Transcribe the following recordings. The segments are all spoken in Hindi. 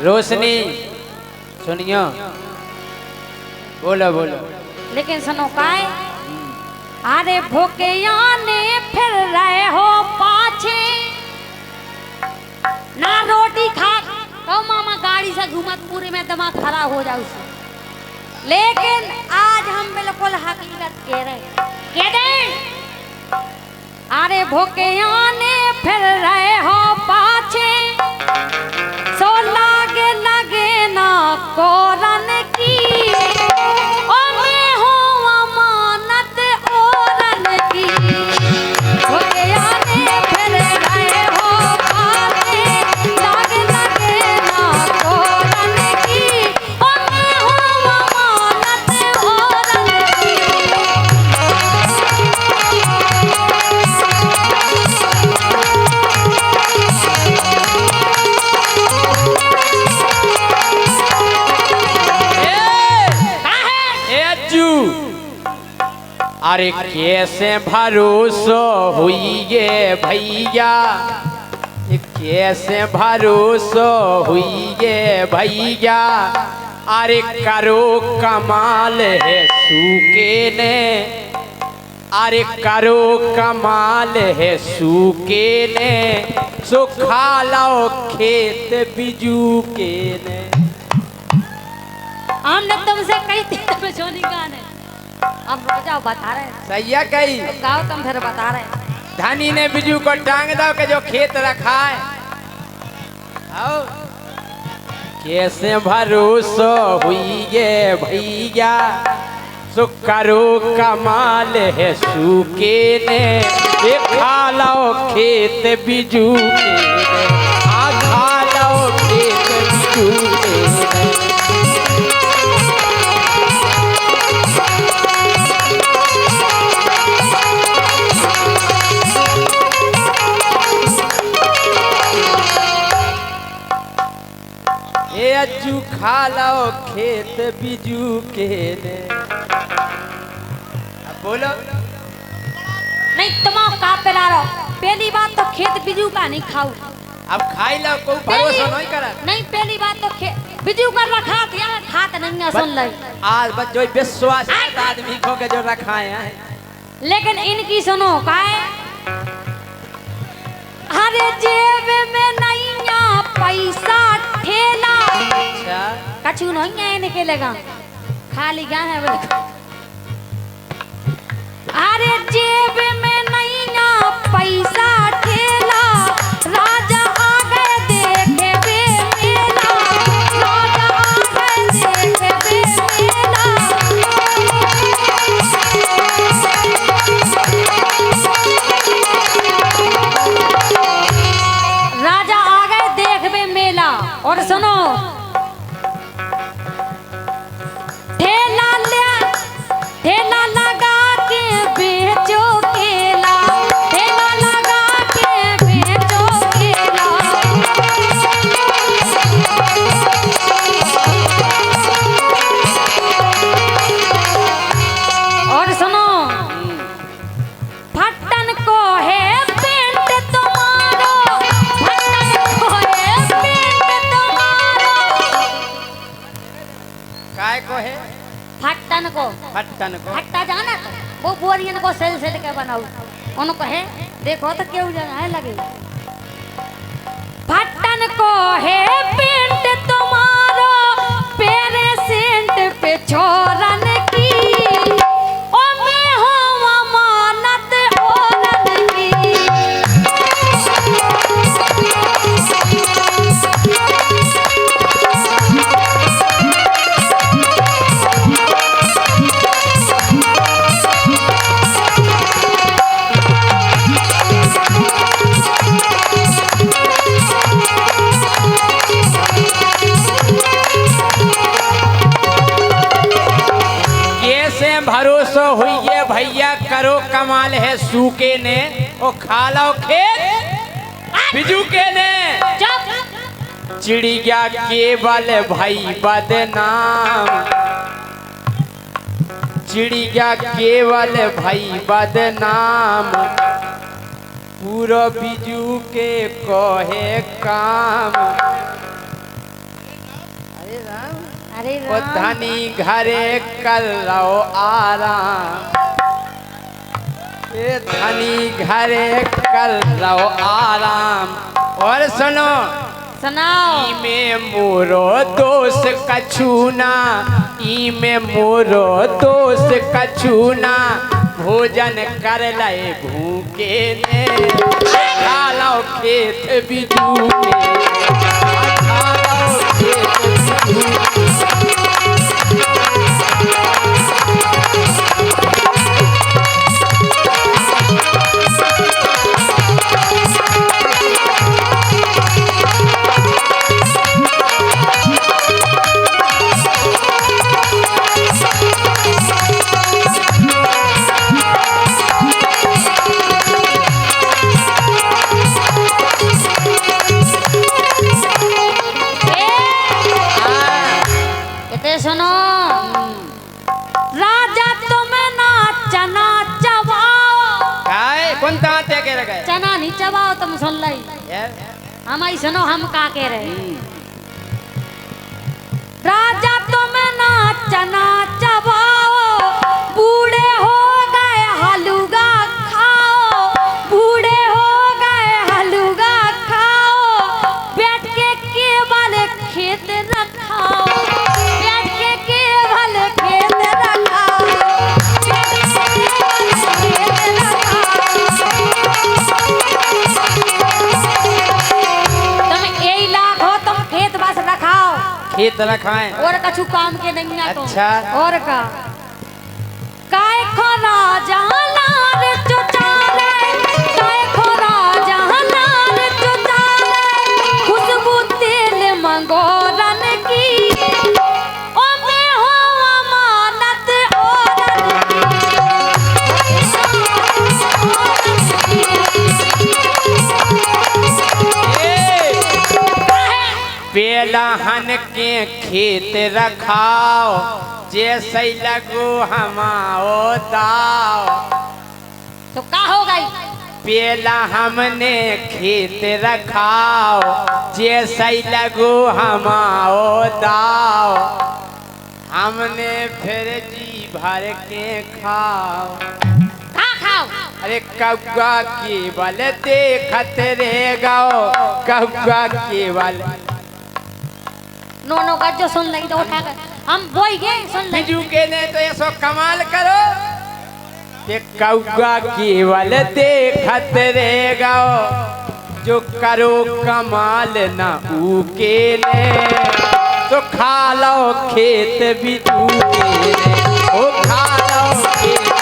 रोशनी सुनियो, बोलो बोलो। लेकिन सुनो काय, अरे भूखे आने फिर रहे हो पाछे ना रोटी खा तो मामा गाड़ी से घूमत पूरे में दिमाग खराब हो जाऊ। लेकिन आज हम बिल्कुल हकीकत कह रहे, अरे भूखे आने फिर रहे हो पाछे सो लागे लगे ना कोरन की ओ मैं हूँ अमानत औरन की। भूखे आने फिर रहे हो पाछे लागे लगे ना कोरन की ओ मैं हूँ अमानत औरन की। अरे कैसे भरोसा हुई ये भैया, कैसे भरोसा हुई ये भैया। अरे करो कमाल है सूके ने, अरे करो कमाल है सूके ने सो खा लो खेत बिजू के ने। हमने तुमसे कही थी तुम्हें सोनी गाने, अब रुक जाओ बता रहे हैं। सही है कही, गाओ तुम फिर बता रहे हैं। धनी ने बिजू को टांग दो के जो खेत रखा है। आओ कैसे भरोसा हुई ये भैया सो करो कमाल है सूके ने खा लो खेत बिजू के ने। आ खा लो खेत बिजू के ने। ए अज्जू खा लो खेत बिजू के ने। अब बोलो नहीं तुम का पिला रहो, पहली बात तो खेत बिजू का नहीं खाऊ। अब खाई लो, कोई भरोसा नहीं करा। नहीं पहली बात तो बिजू का रखा क्या खात नहीं है, सुन ले। आज बस जो विश्वास आदमी को के जो रखा है। लेकिन इनकी सुनो काय, अरे जेब में नहीं पैसा ठेला अच्छा कछु नहीं है इनके लगा, खाली क्या है बोले। अरे जेब में नहीं पैसा ठेला राजा आ गए देखे बे मेला, राजा आ गए देखे बे मेला। राजा आ गए देख बे मेला। और सुनो ठेला लगा के बेचो केला, ठेला लगा के बेचो केला। और सुनो फट्टन को है पेंट तुम्हारो, फट्टन को है पेंट तुम्हारो। काय को है फट्टन को, फट्टन को फट्टा जाना वो बोरियन को सेल सेल के बनाऊ। उनको है देखो तो क्यों जगह लगे। फट्टन को है पेंट तुम्हारो पेरे सेंट पे छोरन की ओ मैं हूँ अमानत औरन की। भरोसा हुई ये भैया करो कमाल है सूके ने ओ खा लो खेत बिजू के ने। चिड़ी गया केवल भाई बदनाम, चिड़ी गया केवल भाई बदनाम पूरा बिजू के कहे काम। अरे ओ राम। धनी घरे कर लो आराम, ए धनी घरे कर लो आराम। और सुनो, सुनाओ। ई में मोरो दोष कछूना, ई में मोरो दोष कछूना। भोजन कर ले भूखे ने, खा लो खेत बिजू के, खा लो खेत बिजू के। सुनो, राजा तुम्हें ना चना चबाओ। काय कौन ताते के रखे? चना नहीं चबाओ तुम सुन लाई। हम आई सुनो हम का कह रहे। राजा तुम्हें ना चना चबाओ, बूढ़े हो गए हलुआ खाओ, बूढ़े हो गए हलुआ खाओ, बैठ के केवल खेत रखाओ, खेत रखाएं और कछु काम के नहीं है। अच्छा। और का काय खो राजा लाल चुचाले, काय खो राजा लाल चुचाले, खुशबू तेल मंगोरन की, ओ मैं हो अमानत बेलहन के खेत रखाओ, जैसे लगो हमाओ दाओ। तो का हो गई? बेला हमने खेत रखाओ, जैसे लगो हमाओ दाओ। हमने फिर जी भर के खाओ। का खाओ? अरे कौआ केवल देखत रह गाओ, कौआ केवल। नो नो का जो सुन लगी तो उठा कर हम बोई गए सुन लगी। बिजू के ने तो ऐसो कमाल करो कि कौआ केवल देखत रह गाओ, जो करो कमाल ना ऊके ने, तो खा लो खेत बिजू के ने, ओ खा लो खेत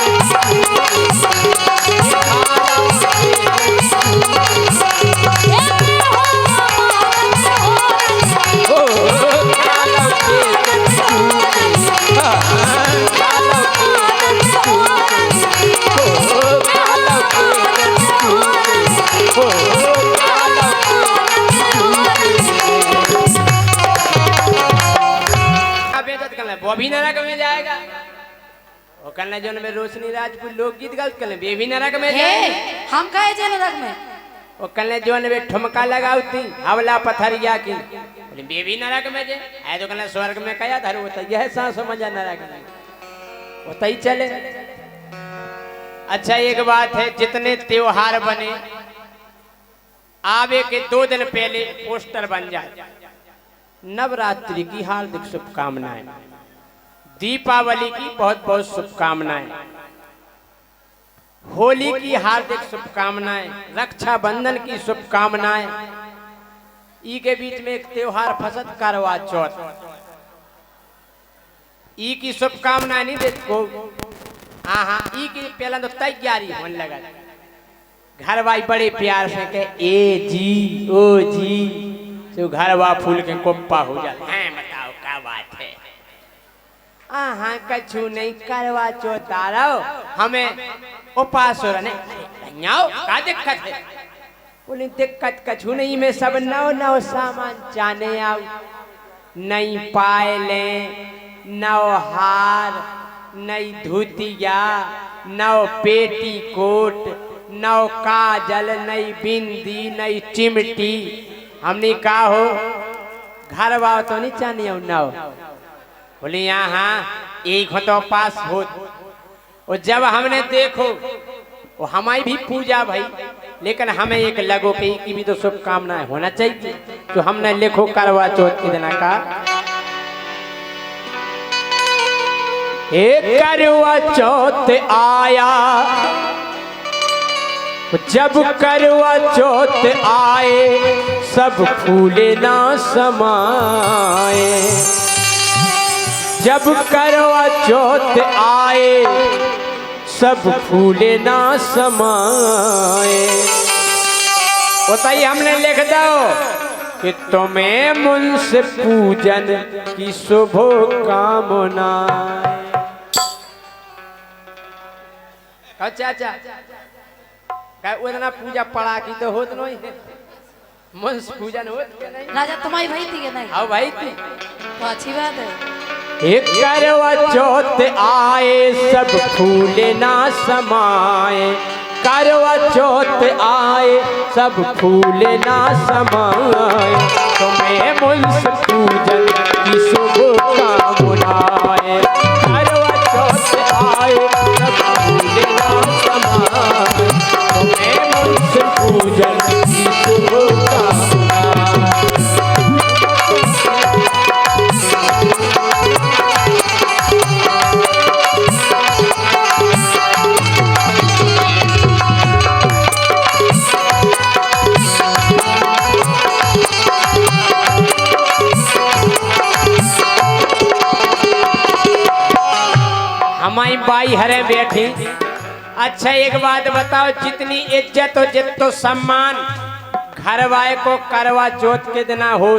बॉबी नरक में जाएगा। वो कल जो में रोशनी राजपूत लोकगीत गाउत कल बेबी नरक में जाए। हम कहे जे नरक में वो कल जो में ठुमका लगाउती हवला पथरिया की, बेबी नरक में जे है तो कल स्वर्ग में कया धर होता यह सांस समझा नरक में होता ही चले। अच्छा एक बात है, जितने त्योहार बने आवे के 2 दिन पहले पोस्टर बन जाए, नवरात्रि की हार्दिक शुभकामनाएं, दीपावली की बहुत बहुत शुभकामनाएं, होली की हार्दिक शुभकामनाएं, रक्षाबंधन की शुभकामनाएं। ई के बीच में एक त्योहार फसत करवा चौथ, ई की शुभकामनाएं नहीं देखो। हाँ ई की पहला तो तैयारी होने लगा, घर वाई बड़े प्यार से के ए जी ओ जी, तो घर वा फूल के कोप्पा हो जाता है। बताओ क्या बात है? हाँ कछु नहीं करवा चौथा रहो, हमें उपास हो रहा का दिक्कत है? बोले दिक्कत कछु नहीं, मैं सब नौ नौ सामान जाने आओ, नई पायले, नौ हार, नई धोतिया, नौ पेटी कोट, नौ काजल, नई बिंदी, नई चिमटी। हमने कहा हो घर वाव तो नहीं चाहनी हो नौ, बोले यहाँ एक हो तो पास हो। और जब हमने देखो वो हमारी भी पूजा भाई, लेकिन हमें एक लगो की भी तो शुभकामनाएं होना चाहिए। तो हमने लिखो करवा चौथ के दिन का एक करवा चौथ आया, जब करवा चौथ आए सब फूले ना समाए। जब करवा चौथ आए सब फूले ना समाए। बताइए हमने लिख दो कि तुम्हें मुझसे पूजन की शुभ कामना। चाचा क्या उतना पूजा पड़ा की तो होत नहीं है, मुंस पूजन होत के नहीं। राजा तुम्हारी भाई थी कि नहीं? हाँ भाई थी, तो अच्छी बात है। एक करवा चौथ आए सब फूले ना समाए। करवा चौथ आए सब फूले ना समाए। तुम्हें मुझसे पूजन की शुभ कामनाएं। करवा चौथ आए सब फूले ना समाए। तुम्हें मुझसे पूजन की शुभ कामनाएं। हमारी बाई हरे बैठी। अच्छा एक बात बताओ, जितनी इज्जत हो जितो सम्मान घर वाले को करवा चौथ के दिन हो,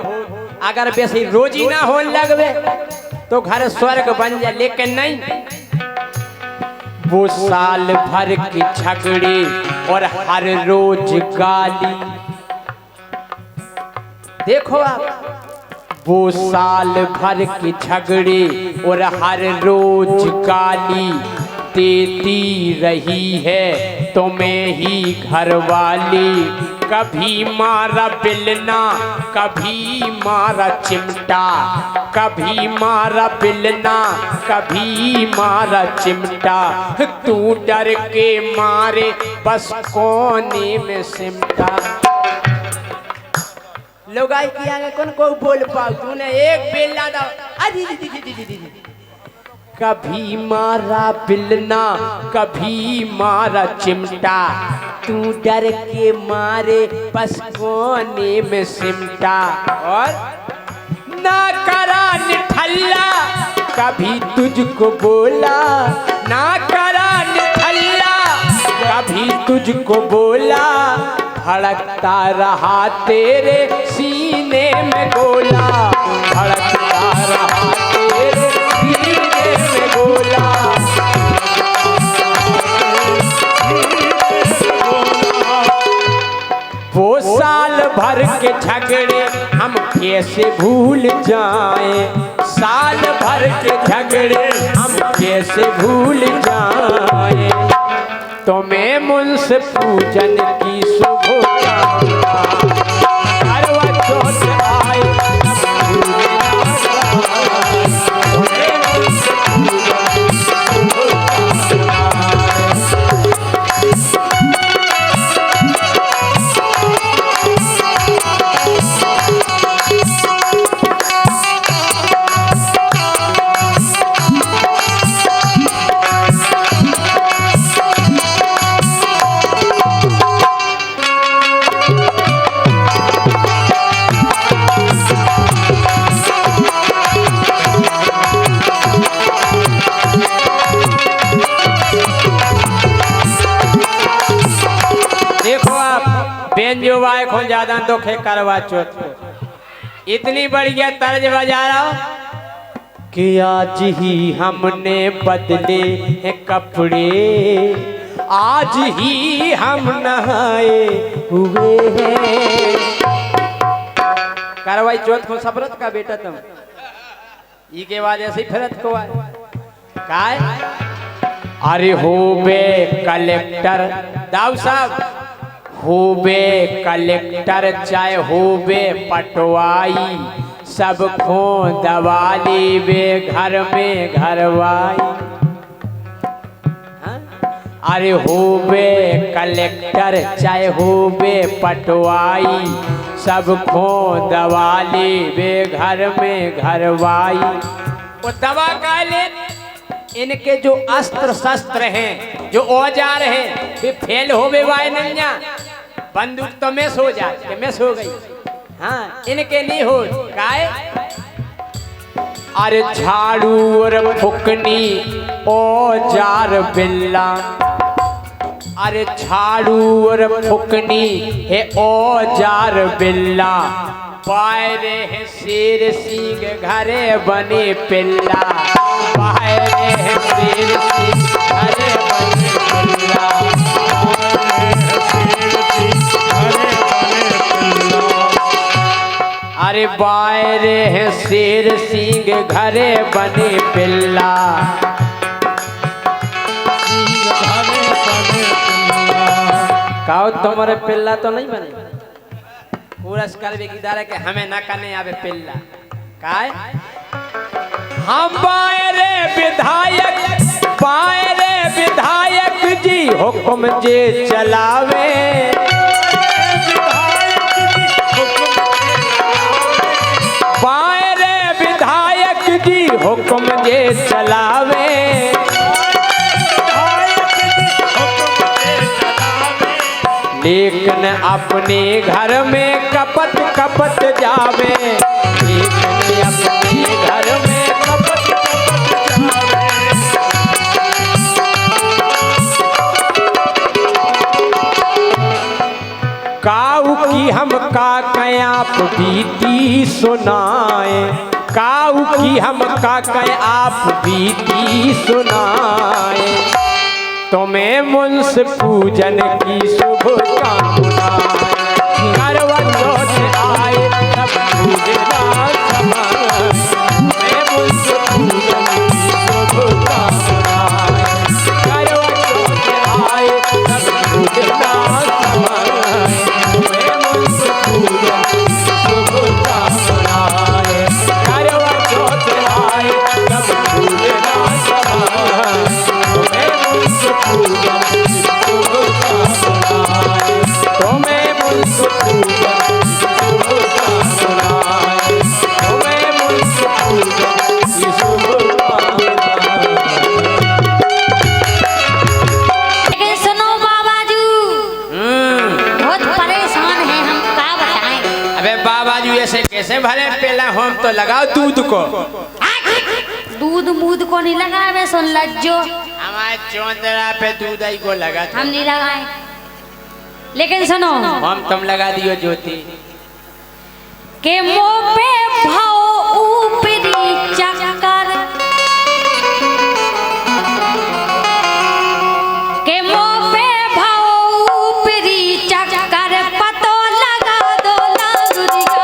अगर वैसे रोजी ना हो लगवे तो घर स्वर्ग बन जाए, लेकिन नहीं। वो साल भर की झगड़े और हर रोज गाली। देखो आप, वो साल भर के झगड़े और हर रोज गाली देती रही है तुम्हें ही घरवाली। कभी मारा बिलना कभी मारा चिमटा, कभी मारा बिलना कभी मारा चिमटा। तू डर के मारे बस कोने में सिमटा। लोग आई कि आगे कौन को बोल पाओ, तूने एक बेलना दो। कभी मारा बिलना कभी मारा चिमटा। तू डर के मारे बस कोने में सिमटा। और ना करा निठल्ला कभी तुझको बोला, ना करा निठल्ला कभी तुझको बोला। धड़कता रहा तेरे सीने में गोला, धड़कता रहा तेरे सीने में गोला। वो साल भर के झगड़े हम कैसे भूल जाएं। साल भर के झगड़े हम कैसे भूल जाएं। तुम्हें मुझसे पूजन की शुभ कामना। करवा चौथ आए सब फूले ना समाए। तुम्हें मुझसे पूजन की शुभ जो वाय को ज्यादा दुख है करवा चौथ को। इतनी बढ़िया तर्ज बजा रहा कि आज ही हमने बदले हैं कपड़े, आज ही हम नहाए हुए हैं। करवाई चौथ को सफरत का बेटा तुम ई के बाद ऐसे ही फिरत को आए काय। अरे हो बे कलेक्टर दाऊ साहब, हो बे कलेक्टर चाहे हो बे पटवाई, सब खो दवाली वे घर में घरवाई। अरे होवे कलेक्टर चाहे होवे पटवाई, सब खो दवाली वे घर में घरवाई। वो दवा का ले इनके जो अस्त्र शस्त्र हैं, जो औजार हैं, वे फेल होवे वाय नन्या। बंदूक तो मिस हो जाए, मिस हो गई। हाँ, इनके नहीं हो काहे? अरे झाड़ू और फुकनी औजार बिल्ला, अरे झाड़ू और फुकनी है औजार बिल्ला, पायरे है शेर सिंह घरे बने पिल्ला, पायरे है शेर सिंह घरे बने पिल्ला, अरे बायरे है शेर सिंह घरे बने पिल्ला। कहो तुम्हारे पिल्ला तो नहीं बने? पूरा कर के हमें ना करने आवे पिल्ला काय? हम बायरे विधायक जी हुक्म जे चलावे, बायरे विधायक जी हुक्म जे चलावे, लेकिन अपने घर में कपट कपट जावे, लेकिन अपने घर में कपट कपट जावे। काऊ की हम का आप बीती सुनाए, काऊ की हम का आप बीती सुनाए, तुम्हें मुंस पूजन की शुभकामना, करवटों से आए तब पूजना समाए, तुम्हें मुंस पूजन की शुभकामना, करवटों से आए तब पूजना समाए, तुम्हें मुंस पूजन की शुभकामना, करवटों से आए तब पूजना समाए, तुम्हें मुंस पूजन की शुभकामना, तुम्हें मुंस पूजन की शुभकामना, तुम्हें मुंस पूजन की शुभकामना। लेकिन सुनो बाबाजू, बहुत परेशान हैं हम, क्या बताएं? अबे बाबाजू ऐसे कैसे भले पेला हम तो लगाओ दूध को। दूध मूध को नहीं लगाए, सुन लज्जो हमारे चौंदरा पे दूध आई को लगा था। हम नहीं लगाए। लेकिन सुनो, हम तुम लगा दियो ज्योति के मुंह पे भाव ऊपरी चक्कर, के मुंह पे भाव ऊपरी चक्कर, पतो लगा दो लगुरिया,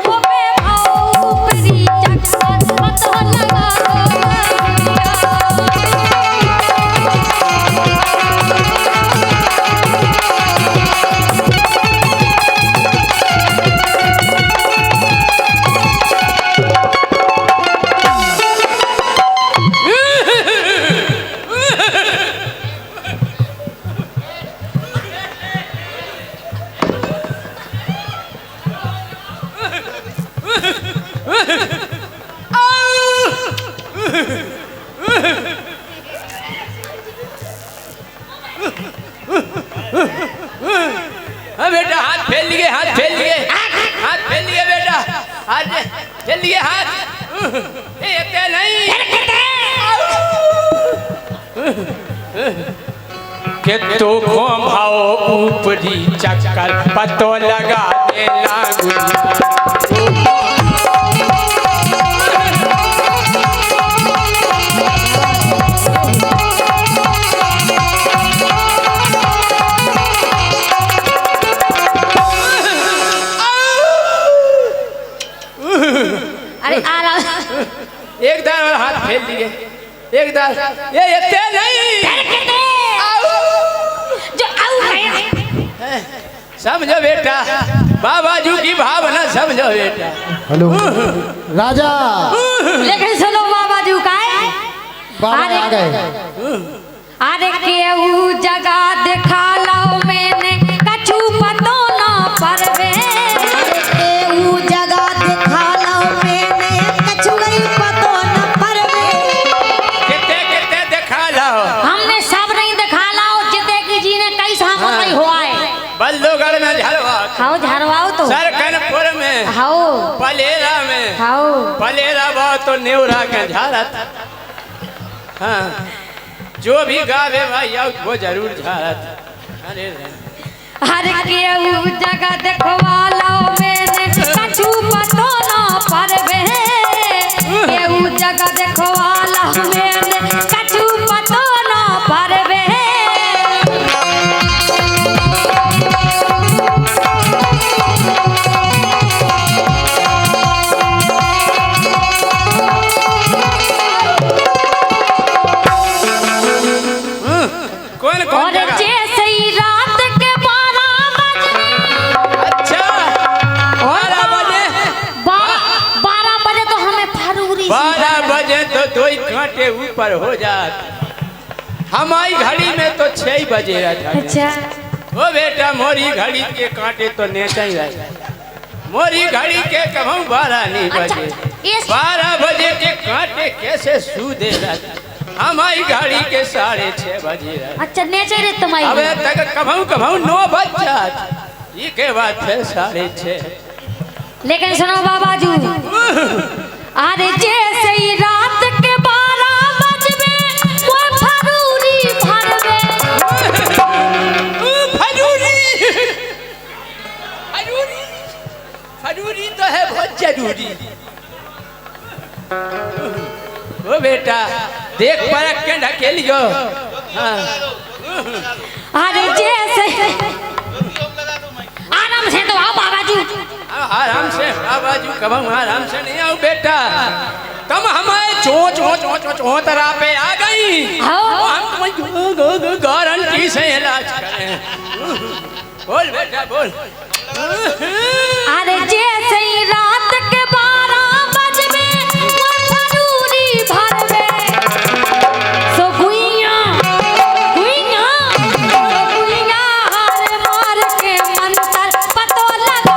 मुंह पे भाव ऊपरी चक्कर, पतो लगा दो लगुरिया। हाँ बेटा, हाथ फैल लिए, हाथ फैल लिए, हाथ फैल लिए बेटा, हाथ फैल लिए, हाथ ये नहीं के तो घुमाओ ऊपरी चक्कर, पतो लगा देना गुरिया। एक दार और हाथ फेल दिए, एक दार ये तेल नहीं जो आऊ है समझो बेटा, बाबा जी की भावना समझो बेटा। हेलो राजा लेकिन सुनो बाबा जी का है। बाबा आ गए। अरे केहू जगह दिखा लो मैंने कछु पतो ना परवे। केहू जगह दिखा लो मैंने कछु नहीं पतो न परवे। कितने कितने दिखा लो। हमने सब नहीं दिखा लाओ जिते की जी ने कई सामो नहीं हुआ है। बल्लोगढ़ में झलवा, हाओ झरवाओ तो सरकनपुर में, हाओ पलेरा में, हाओ पलेरा बात तो नेवरा के झारत। हाँ जो भी गावे भाई आओ वो जरूर झारत। अरे अरे केहू जगह देखवा लो मैंने कछु पतो ना परवे। केहू जगह देखवा लो मैंने कछु पतो ना परवे। कौन कौन और जगह? जैसे ही रात के 12 बजे, अच्छा 12 बजे, 12 बजे तो हमें फरूरी 12 बजे तो 2 घंटे ऊपर हो जात। हमारी घड़ी में तो 6 बजे रहता। अच्छा ओ बेटा मोरी घड़ी के कांटे तो नेचा ही रहे। मोरी घड़ी के कहूँ 12 नहीं बजे। अच्छा, 12 बजे के कांटे कैसे सू दे रहता। हमारी घड़ी के 6:30 बजे रहता। अच्छा नेचे रे तुम्हारी। अबे तक कहूँ 9 बज जात। ये के बाद फिर 6:30। लेकिन सुनो बाबा जी, अरे जैसे ही रात के 12 बजबे वो फरूरी भरबे। फजूरी फजूरी फजूरी तो है बहुत जरूरी। ओ बेटा देख परख के ढकेलियो। हाँ। अरे जैसे आराम से तो आओ बाबा जी। आराम से बाबा जी कब आराम से नहीं आओ बेटा। तुम हमारे चोतरा पे आ गई। हाँ। हम तुम्हें गारंटी से इलाज करें। बोल बेटा बोल। अरे जैसे ही रात के 12 बजबे वो फरूरी भरबे। सो गुइया गुइया गुइया हार मार के मंतर पतो लगा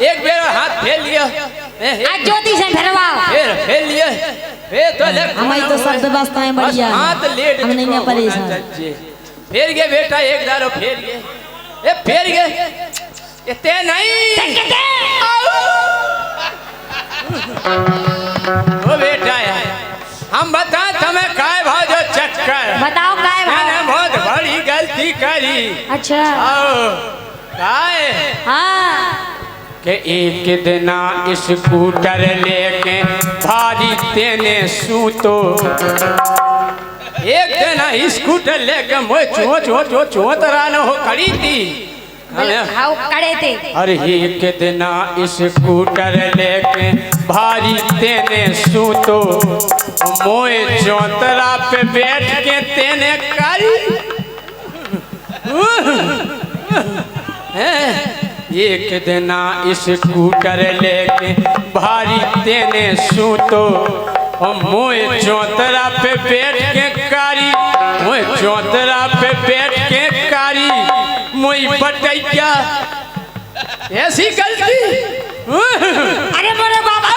एक बेर हाथ फेर लिया। आज ज्योति से भरवाओ। फेर लिया। फेर तो ले हमारी तो सब व्यवस्थाएं बढ़िया हैं। हाथ लेट हम नहीं हैं परेशान। फेर गए बेटा एक दारो फेर गए। ए फेर गए इतने नहीं। ओ बेटा यार हम बता तुम्हें काय भाजो चक्कर। बताओ काय मैंने भाव। बहुत बड़ी गलती करी। अच्छा आओ काय हाँ के एक दिना स्कूटर लेके भारी तेने सूतो। एक दिन स्कूटर लेके मैं चोतरा न हो खड़ी थी। हाउ कड़े थे। अरे एक दिना स्कूटर लेके भारी तेने सूतो। मोए चौतरा पे बैठ के तेने करी। एक दिना स्कूटर लेके भारी तेने सूतो। मोए चौतरा पे बैठ के कारी। मोए चौतरा पे बैठ के कारी। मोई बटैया ऐसी गलती। अरे मेरे बाबा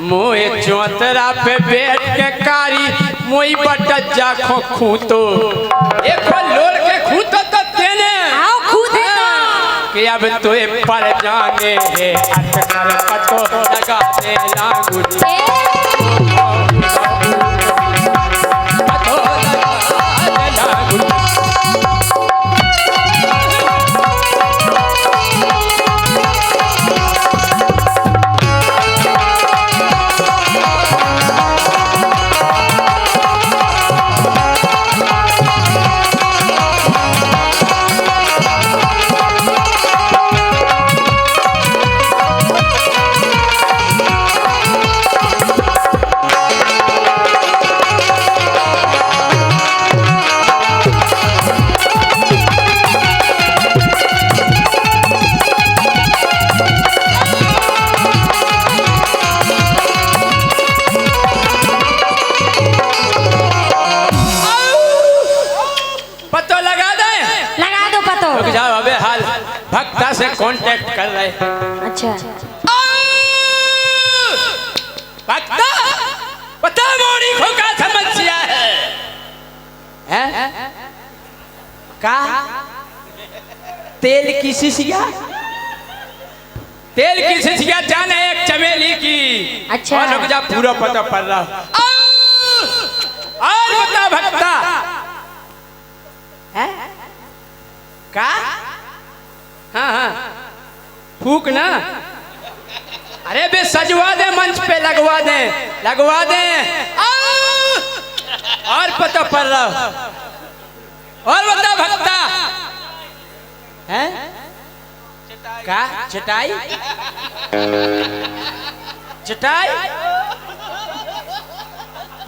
मोए चौतरा पे बैठ के कारी। मोई बटा जा खो तो एक लोल के खूतो तो तेने आओ खूदे कि अब तो पर जाने है अटकर पतो लगा दे लागुली पतो लगा दे लागुली भक्ता से कांटेक्ट कर रहे। अच्छा भक्ता पता मोरी को का समस्या है? हैं? का तेल की शिशिया? तेल की शिशिया जाने एक चमेली की। अच्छा और रुक जा पूरा पता पड़ रहा। और बता भक्ता है का? हाँ हाँ फूक ना। अरे बे सजवा दे मंच पे लगवा दे और पता पड़ रहा। और बता भक्ता है का? चटाई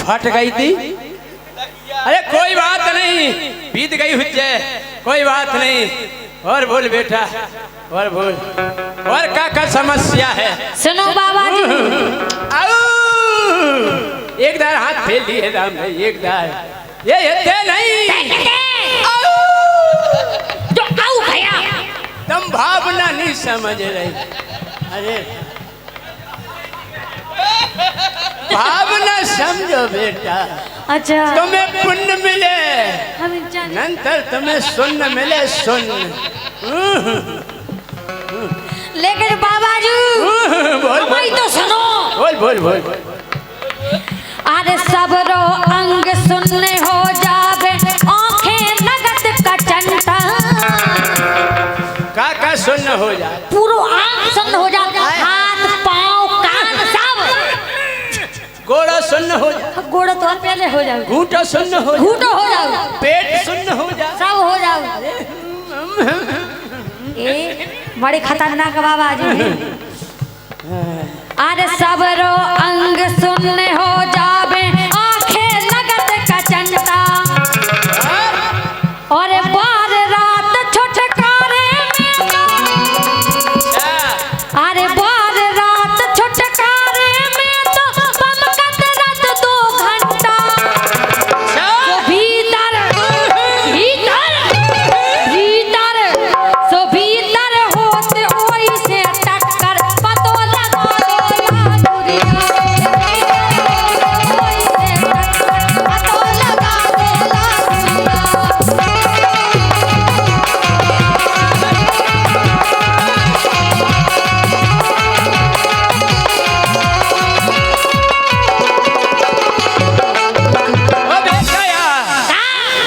फट गई थी। अरे कोई बात नहीं बीत गई हुज्जे कोई बात नहीं। और बोल बेटा और बोल और का समस्या है? सुनो बाबा जी एक दार हाथ फेल दिए राम भाई एक दार ये हिलते नहीं तो आओ भैया तुम भावना नहीं समझ रही। अरे भावना समझो बेटा। अच्छा तुम्हें पुण्य मिले हम जान नंतर तुम्हें सुन्न मिले सुन्न। लेकिन बाबा जी बोल भाई तो सुनो बोल अरे सबरो अंग सुनने हो जावे आंखें नगद का चंटा का सुन्न हो जाए पूरा आंख सुन्न हो जाता हाथ पाँव कान सब गोड़ा सुन्न हो जाए गोड़ा तो पहले हो जाओ घूटा सुन्न हो जाए घूटो हो जाओ पेट सुन्न हो जाए सब हो जाओ। ए बड़े खतरनाक बाबा जी अरे सबरो अंग सुनने हो जावे आंखें नगद का चंटा और बार रात छुटकारे अरे बार रात छुटकारे में तो बमकत रात 2 घंटा तो भीतर सो भीतर होते ओई से टक्कर पतो लगा देला दुनिया ओई से टक्कर पतो लगा देला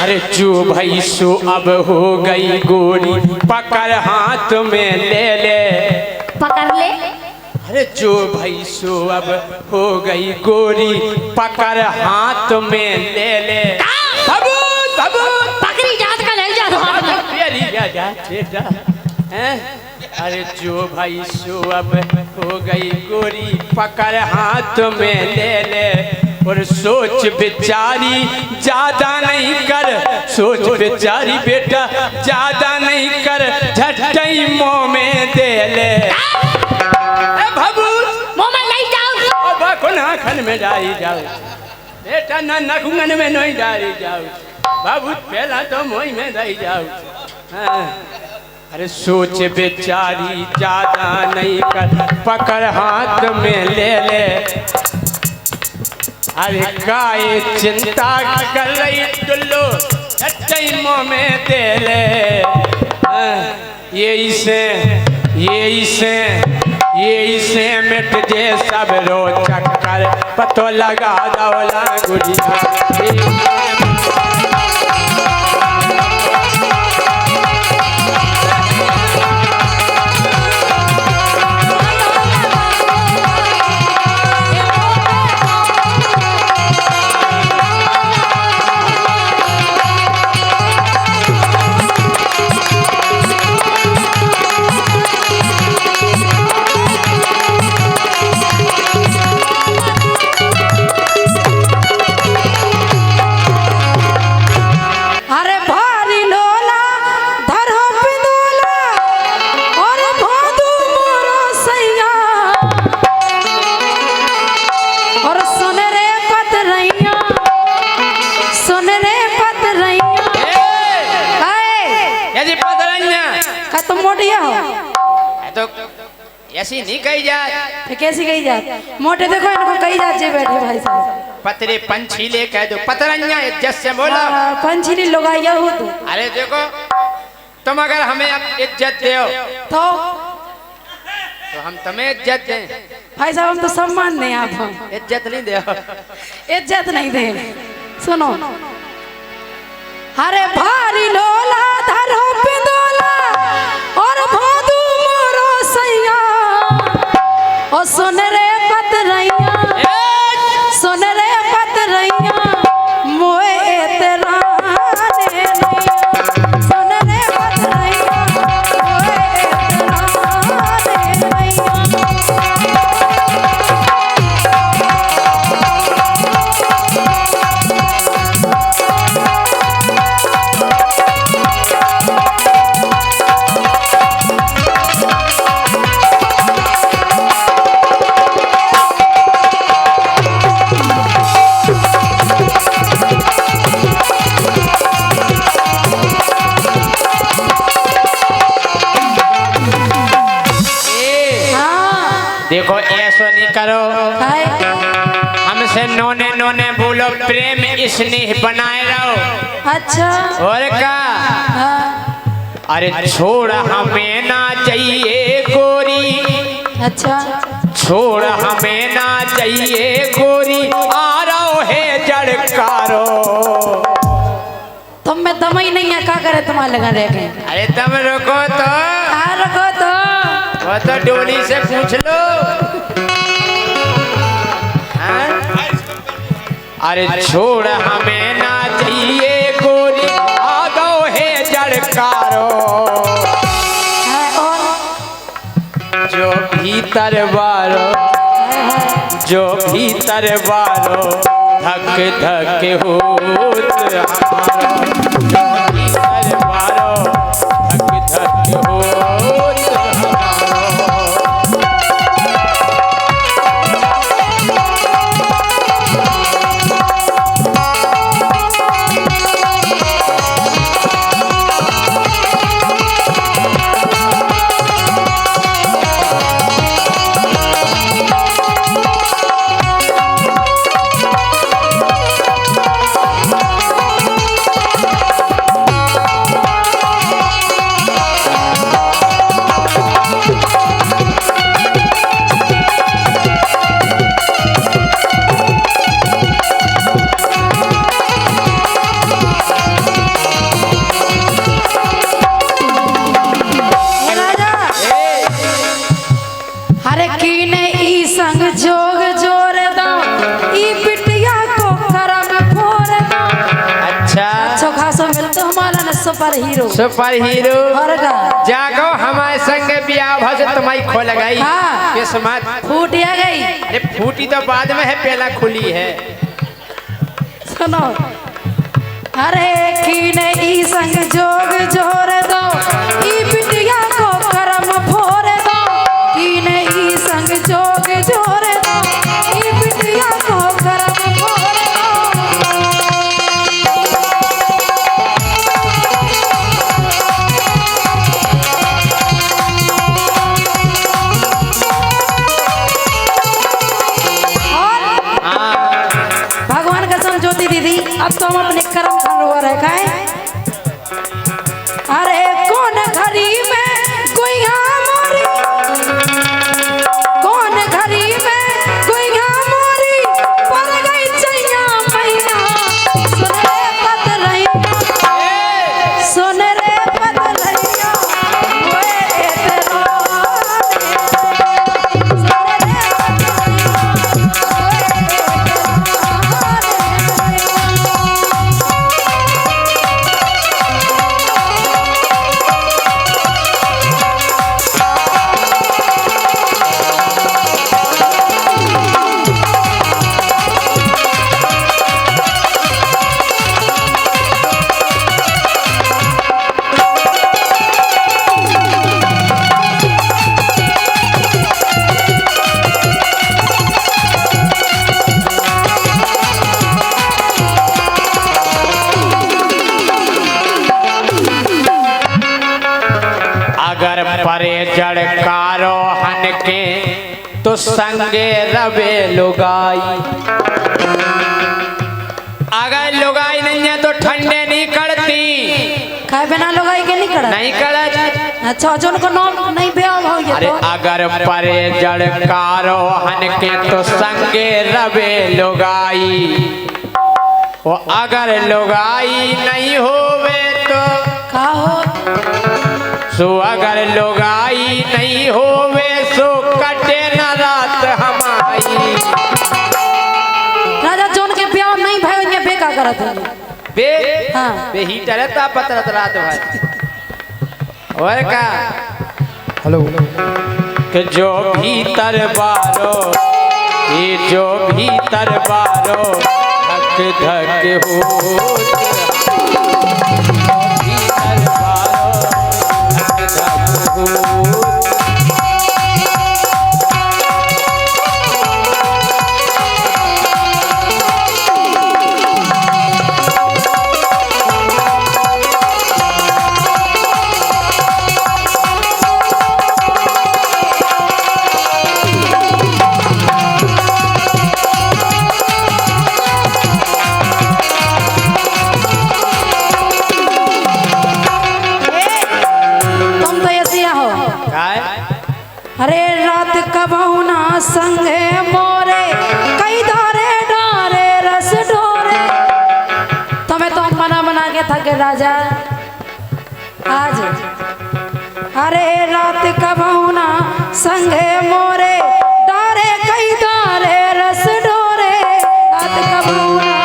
अरे जो भाई सो अब हो गई गोरी पकड़ हाथ में ले पकड़ ले अरे जो भाई सो अब हो गई गोरी पकड़ हाथ में ले भभूत पकड़ी जात का ले जा हाथ में तेरी जा बेटा हैं? अरे जो भाई सो अब हो गई गोरी पकड़ हाथ में ले और सोच बिचारी ज्यादा नहीं कर सोच बिचारी बेटा ज्यादा नहीं कर झटई मुंह में दे ले भभूत मुंह में ले जाओ अब नाखन में डाली जाओ बेटा ना नखुंगन में नहीं डाली जाओ भभूत पहला तो मुंह में दई जाओ। हाँ। अरे सोच बेचारी ज्यादा नहीं कर पकड़ हाथ में ले अरे काय चिंता कर रही टुल्लू टाइमों में तेरे ये से मिट जे सब रो चक्कर पतो लगा दौला गुड़िया अरे भारी लोला धरो पिंदोला और भादू मोरो सैया और सुन रे पतरैया ये जी पतरंजा का तुम मोटिया हो तो ऐसी नहीं कही जाए तो कैसी कही जात मोटे देखो इनको कही जात जे बैठे भाई साहब पतरे पंछीले कह दो पतरंजा इज्जत से बोला पंछी लोगाइया हो तू अरे देखो तुम अगर हमें अब इज्जत दो तो हम तुम्हें इज्जत दें भाई साहब हम तो सम्मान नहीं आप हम इज्जत नहीं दो इज्जत नहीं दे सुनो अरे भारी लोला धरो पिंदोला और भादू मोरो सैया ओ सुन रे पतरैया मोए तेरा ने सुन रे पतरैया मोए देखो ऐसा नहीं करो हमसे नोने नोने बोलो प्रेम स्नेह बनाए रहो अच्छा और का अरे छोड़ हमें ना चाहिए गोरी अच्छा छोड़ हमें ना चाहिए गोरी आ रहो है जड़कारो तुम में दम ही नहीं है क्या करे तुम्हारे लगा रह गए अरे तुम रुको तो रुको तो वो तो डोली से पूछ लो हाँ? अरे छोड़ हमें ना चाहिए गोरी आ गो है जड़कारो जो भीतर बारो धक धक होत हमारो भीतर बारो धक धक होत सुपर हीरो जागो हमारे संग बियाह भज तुम्हारी खो लगाई हाँ। किस्मत फूटिया गई अरे फूटी तो बाद में है पहला खुली है सुनो अरे की नहीं संग जोग जोर दो ई बिटिया को करम फोर दो की नहीं संग जोग जोर दो ई बिटिया को करम फोर अब तो हम अपने कर्म धन हो रहे का अरे कौन घड़ी में गुइया मोरी कौन घड़ी में गुइया मोरी पर गई चैया मैया सुन रे पतलैया ओए तेरा अगर परे जड़कारो हन के तो संगे रवे लुगाई। अगर लुगाई नहीं है तो ठंडे नहीं करती। खाए बिना लुगाई के नहीं करत नहीं करत। अच्छा जोन को नाम नहीं ब्याह हो गया अरे अगर परे जड़कारो हन के तो संगे रवे लुगाई। वो अगर लुगाई नहीं होवे तो का हो सो अगर लुगाई नहीं होवे सो कटे न रात हमारी। राजा जोन के ब्याह नहीं भाई उनके बेका करत है बे हाँ बे हीटर है ता पतरत रात भर और का हेलो कि जो भीतर बारो ये जो भीतर बारो धक धक हो भीतर बारो धक धक हो। अरे रात कबहुना संगे मोरे कई धारे डारे रस ढोरे तुम्हें तो मना बना के थके राजा आज। अरे रात कबहुना संगे मोरे डारे कई धारे रस ढोरे रात कबहुना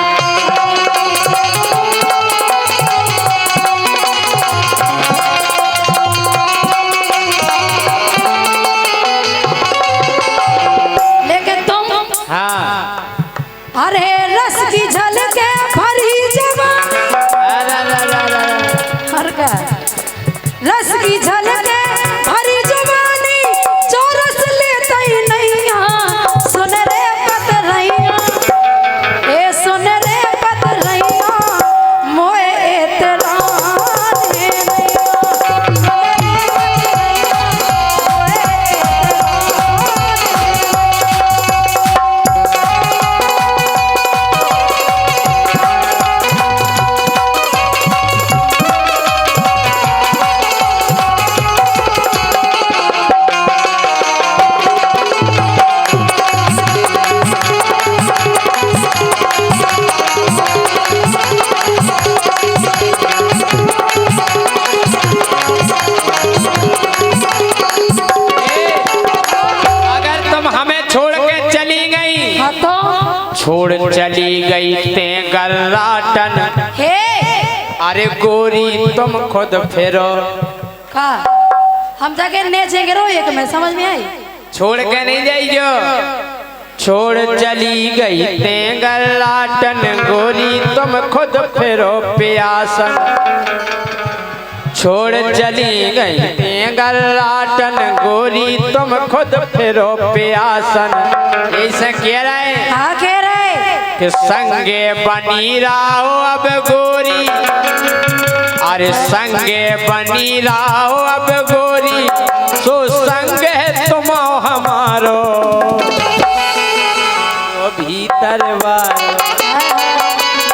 अरे रस की झलके भरी जवानी रस की झलके भरी जवानी जो रस लेता ही नहीं सुन रे पतलैया ए सुन रे पतलैया मोए तेरा छोड़ चली गई ते गर्राटन हे अरे गोरी तुम खुद फिरो का हम जाके नेचेंगे रो एक में समझ में आई छोड़ के नहीं जाइयो। छोड़ चली गई ते गर्राटन गोरी तुम खुद फिरो प्यासन। छोड़ चली गई ते गर्राटन गोरी तुम खुद फिरो प्यासन। ऐसे कह रहे हाँ कह रहे कि संगे बनी रहो अब गोरी। अरे संगे बनी रहो अब गोरी सो संगे तुम हमारो जो भीतर वारो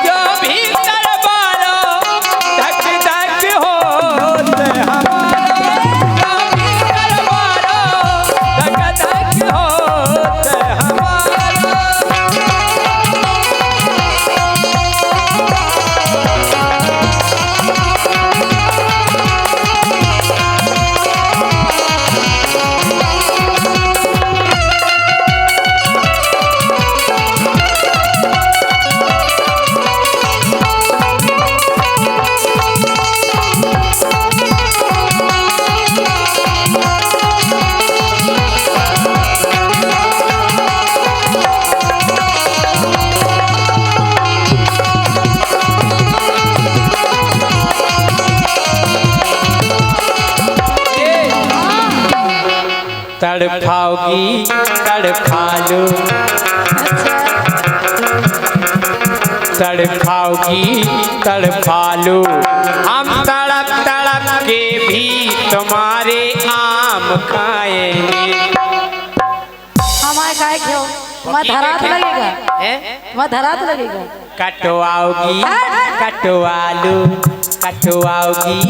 जो भी तड़पाओगी तड़पा लो, तड़पाओगी तड़पा लो, हम तड़प तड़प के भी तुम्हारे आम खाएंगे। हमारे काय क्यों तुम्हारा धरात लगेगा, तुम्हारा धरात लगेगा। कटवाओगी कटवा लो, कटवाओगी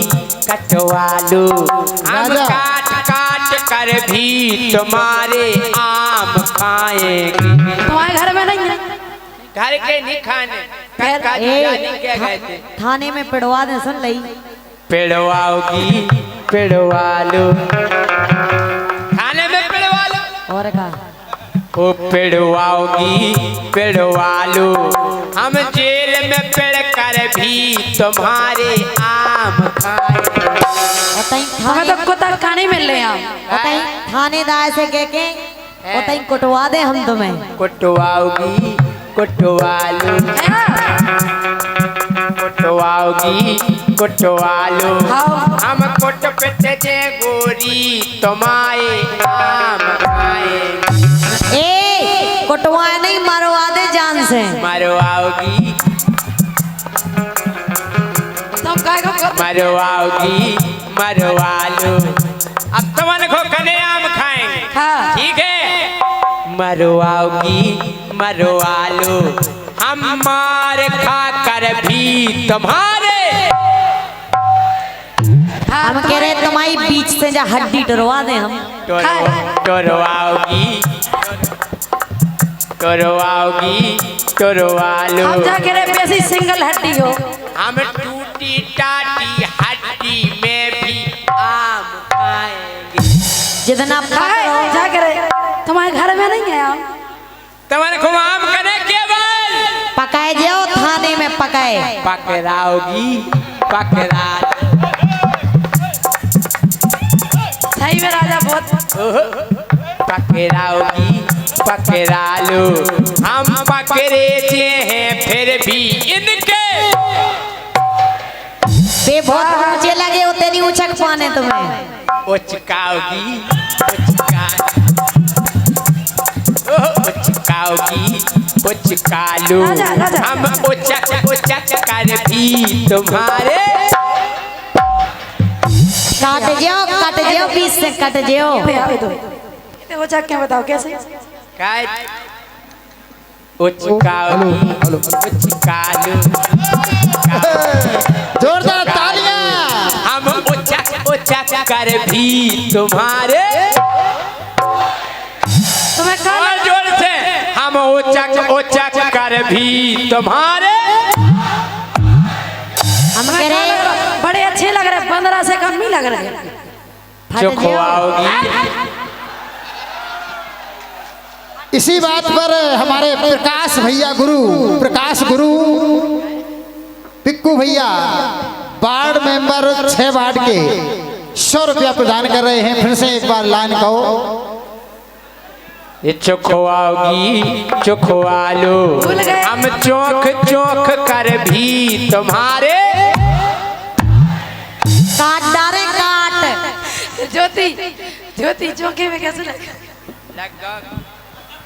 कटवा लो, हम राजा। काट काट कर भी तुम्हारे आम खाएंगे। तुम्हारे घर में नहीं है? घर के नहीं खाने, फिर? क्या कहते? थाने में पिड़वा दे सुन लई। पिड़वाओगी पिड़वा लो, थाने में पिड़वा लो, और का ओ पिड़वाओगी पिड़वा लो, हम जेल में पिड़ कर भी तुम्हारे आम खाएंगे। बताई हमें तो कुत्ता खाने मिल रहे हैं। बताई थानेदार से कह के बताई कुटवा दे हम तुम्हें। कुटवाओगी कुटवा लो, कुटवाओगी कुटवा लो, हम कुट पिट जे गोरी तुम्हारे आम खाएंगे। ए कुटवा नहीं मरवा दे जान से। मरवाओगी तुम काय को मरवाओगी मरवा लो, अब तुमन को कने आम खाएंगे। हाँ। ठीक है, मरवाओगी मरवा लो, हम मार खा कर भी तुम्हारे। हम कह रहे तुम्हारी बीच से जा हड्डी टरवा दे हम। टोरवाओगी टोरवाओगी टोरवा लो, हम जाके रे बेसी सिंगल हड्डी हो। हम टूटी टाटी हड्डी में भी आम खाएंगे। जितना पकड़ो जाके रे तुम्हारे घर में नहीं है आम? तमन को आम कने केवल पकाए जाओ, थाने में पकाए। पकड़ाओगी पकड़ा सही में राजा बहुत पकड़ाओगी पकड़ा लो, हम पकड़े जे हैं फिर भी इनके बे बहुत ऊंचे लगे होते नहीं उछक पाने तुम्हें। उचकाओगी उचकाओगी उचका लो, राजा, राजा। हम उचक उचक कर भी तुम्हारे काट जाओ बीच से कट जाओ। वो चक के बताओ कैसे? उचकाओगी उचका लो, जोरदार तालियां। हम उचक उचक कर भी तुम्हारे, तुम्हें कहा और जोर से हम उचक उचक कर भी तुम्हारे। हम कह रहे बड़े अच्छे लग रहे, 15 से कम नहीं लग रहे। चुखवाओगी इसी बात पर हमारे प्रकाश भैया गुरु, प्रकाश गुरु पिक्कू भैया वार्ड मेंबर 6 वार्ड के 100 रुपया प्रदान कर रहे हैं। फिर से एक बार लाइन कहो। ये चुखवाओगी चुखवा लो, भूल गए। हम चौक चौक कर भी तुम्हारे काट डारे काट। ज्योति ज्योति चौके में कैसे लगा?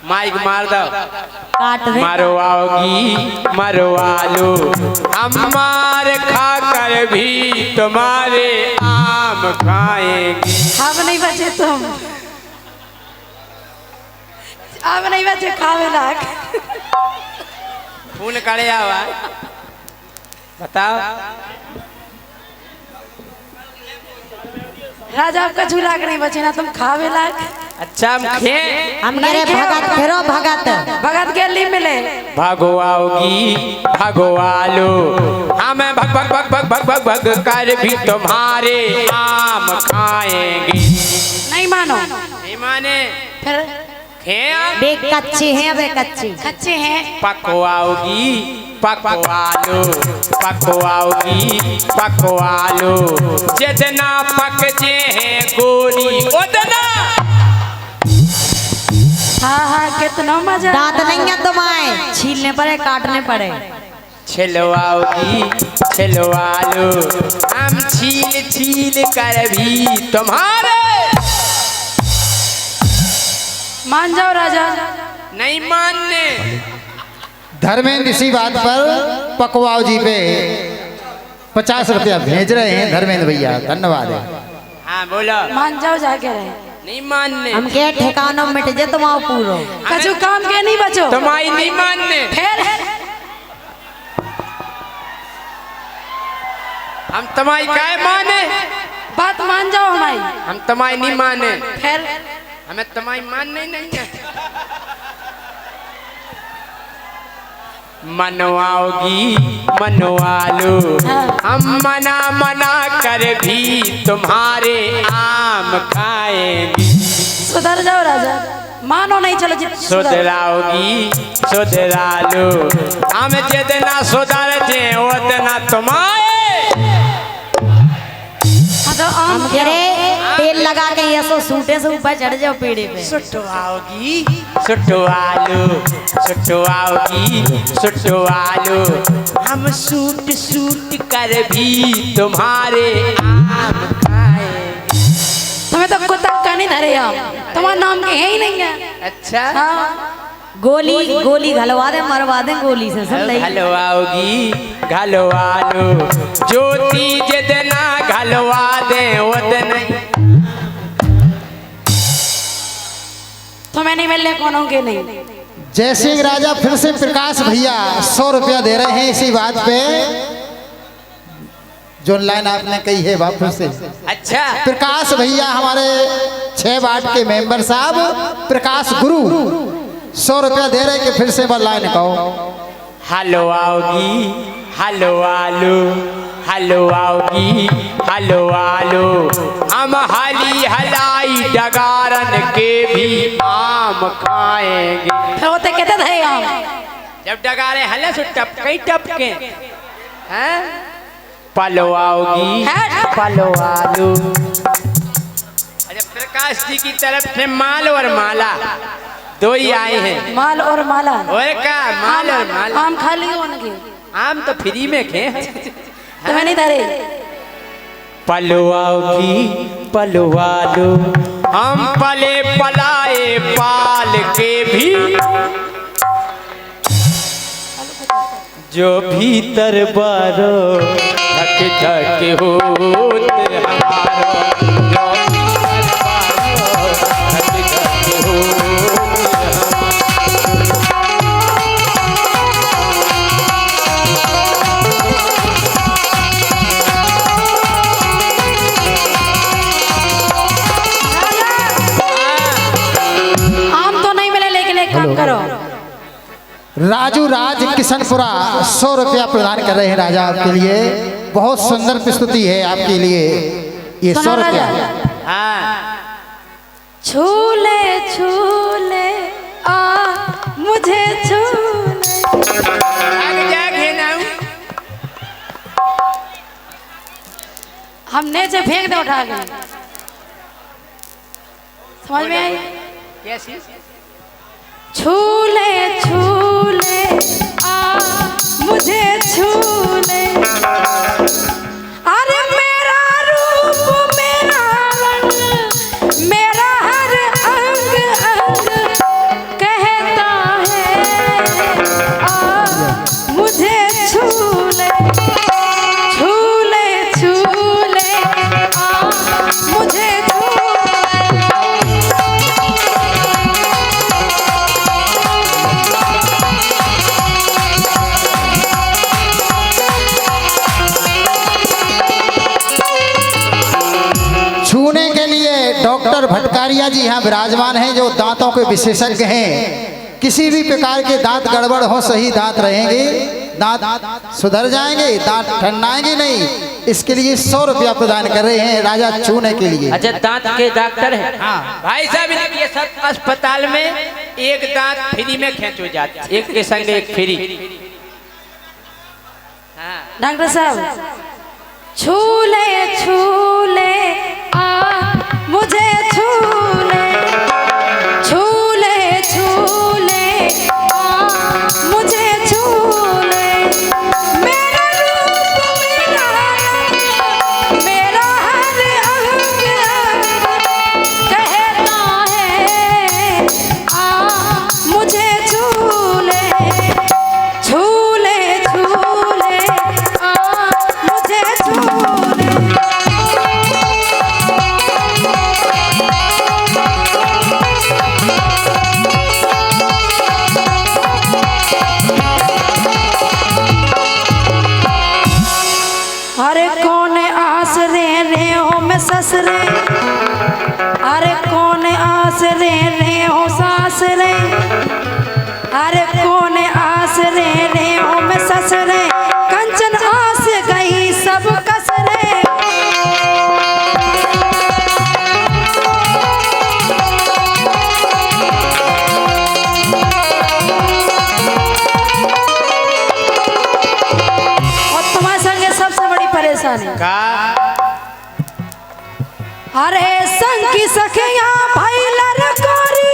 माइक मार दो। काट दे। मरवाओगी मरवा लो, हम मार खा कर भी तुम्हारे आम खाएंगे। अब नहीं बचे तुम, अब नहीं बचे खावे लाग। खून करे आवा बताओ। राजा आपका झूला नहीं बचे ना, तुम खावे लाग। अच्छा हम खे हम कह रहे भगत फेरो भगत। भगत गली मिले भगवाओगी भगवा लो, हम भग भग भग भग भग भग भग कर भी तुम्हारे आम खाएंगे। नहीं मानो नहीं माने फिर खे बे कच्चे हैं बे कच्चे। कच्चे हैं। पकवाओगी पकवा लो, पकवाओगी पकवा लो, जितना पक जे हैं गोरी उतना। हाँ हाँ कितना मजा। दांत नहीं है तुम्हारे, छीलने पड़े काटने पड़े। छिलवाओगी छिलवा लो, हम छील छील कर भी तुम्हारे मान जाओ राजा। नहीं मानने। धर्मेंद्र इसी बात पर पकवाओ जी पे 50 रुपया भेज रहे हैं धर्मेंद्र भैया, धन्यवाद है। हाँ बोलो। मान जाओ जाके रहे। नहीं मानने। हम के ठिकानों मिट जे तुम आओ पूरो कछु काम के नहीं बचो। तुम्हारी नहीं मानने। फिर हम तुम्हारी काय माने। बात मान जाओ हमारी। हम तुम्हारी नहीं माने। फिर हमें तुम्हारी मानना ही नहीं है। मनवाओगी मनवा लो, हम मना मना कर भी तुम्हारे आम खाएंगे। सुधर जाओ राजा, मानो नहीं चलो जी। सुधराओगी सुधरा लो, हम जितना सुधर जे उतना तुम्हारे। तो हम करे तेल लगा के ये सो सूटे से ऊपर चढ़ जाओ पेड़े पे। सुटवाओगी सुटवालो, सुटवाओगी सुटवालो, हम सूट सूट कर भी तुम्हारे आम खाएंगे। तुम्हें तो कुत्ता का नहीं धरे हम, तुम्हारा नाम के है ही नहीं है। अच्छा हाँ गोली गोली घलवा दे, मरवा दे गोली से, सुन नहीं। घलवाओगी घलवा लो, ज्योति जितना घलवा दे उतना। तुम्हें नहीं मिलने कौन के नहीं। जय सिंह राजा फिर से प्रकाश भैया 100 रुपया दे रहे हैं इसी बात पे, जो लाइन आपने कही है वापस से। अच्छा प्रकाश भैया हमारे 6 वार्ड के मेंबर साहब प्रकाश गुरु 100 रुपया दे रहे कि फिर से बार लाइन कहो। हलवाओगी हलवा लो, हलवाओगी हलवा लो, हम हली हलाई डगारन के भी आम खाएंगे। फिर होते कहते थे हम, जब डगारे हले सो टपके टपके हैं। पलवाओगी पलवा लो। अच्छा प्रकाश जी की तरफ से माल और माला दो ही आए हैं। माल और माला। और क्या माल और माला। आम खा लिए उनके, आम तो फ्री में खे। तुम्हें नहीं धरे। पलवाओगी पलवा लो, हम पले पलाए पाल के भी, जो भीतर बारो धक धक होत हमारो, जो भीतर बारो धक धक होत करो। राजू राज किशनपुरा 100 रुपया प्रदान कर रहे हैं राजा आपके लिए। बहुत सुंदर प्रस्तुति है आपके लिए ये 100 रुपया। छूले छूले आ मुझे छूले। हमने से फेंक दे उठा के। समझ में आई? कैसी? छूले छूले आ मुझे छूले, अरे मेरा रूप मेरा रंग मेरा हर अंग अंग कहता है आ मुझे छूले। छूले छूले आ मुझे छूने के लिए डॉक्टर भटकारिया जी यहाँ विराजमान हैं, जो दांतों के विशेषज्ञ हैं। किसी भी प्रकार के दांत गड़बड़ हो सही दांत रहेंगे, दांत सुधर जाएंगे, दांत ठंडाएंगे नहीं। इसके लिए 100 रुपया प्रदान कर रहे हैं राजा छूने के लिए। अच्छा दांत के डॉक्टर है। हाँ भाई साहब ये सब अस्पताल में एक दांत फ्री में खींचो जाता है, एक के संग एक फ्री। डॉक्टर साहब छूले छूले आ मुझे छूले, छूले छूले आ मुझे छूले, मेरा रूप मेरा रंग मेरा हर अंग अंग कहता है सस रे, अरे कौन आस रे हो सास रे, अरे कौन आस रे हो मैं सस रे, कंचन आस गई सब कस रे। और तुम्हारे संगे सबसे बड़ी परेशानी का अरे संग की सखिया भाई लरकोरी,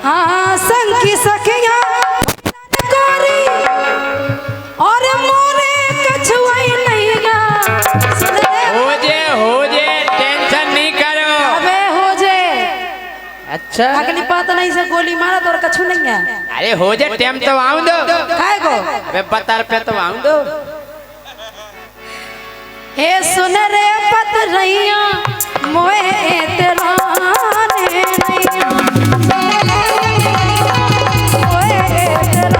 हाँ संग की सखिया लरकोरी, और मोरे कछुआई नहीं गा। हो जे टेंशन नहीं करो। अबे हो जे अच्छा अगली बात नहीं से गोली मारा तो और कछु नहीं है। अरे हो जे टाइम तो आऊं दो। काय को अबे 12 रुपये तो आऊं दो। हे सुन रे पतरैया मोए एतराने नैया, मोए एतराने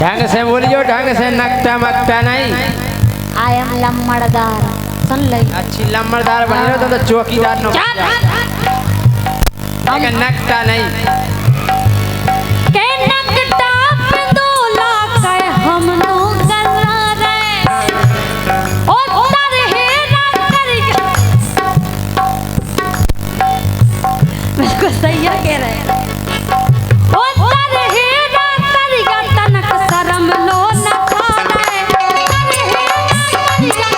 ढंग से बोलियो, ढंग से नकटा मकटा नहीं। आई एम लम्बड़दार, सुन ले। अच्छी लम्बड़दार बनी रहो तो चौकीदार नो लेकिन नकटा नहीं। के नकटा पे दोला के हम नो गल्ला रे, ओ तार हे ना करी। बिल्कुल सही है कह रहे हैं। ओ तार हे ना करी तनक शर्म लो न खाने, तार हे ना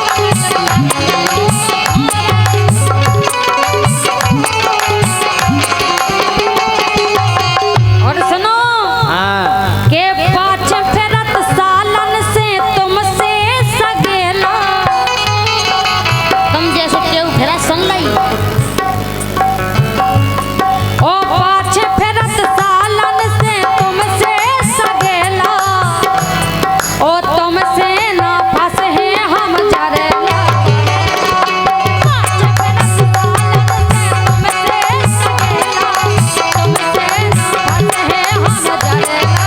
और सुनो हाँ के पाछ फेरत सालन से तुमसे सगेला, तुम जैसे केहू फेरा सुन लई। ओ पाछ फेरत सालन से तुमसे सगेला, ओ तुमसे ना फंसे हैं हम जरेला। पाछ फेरत सालन से तुमसे सगेला, तुमसे ना फंसे हैं हम जरेला।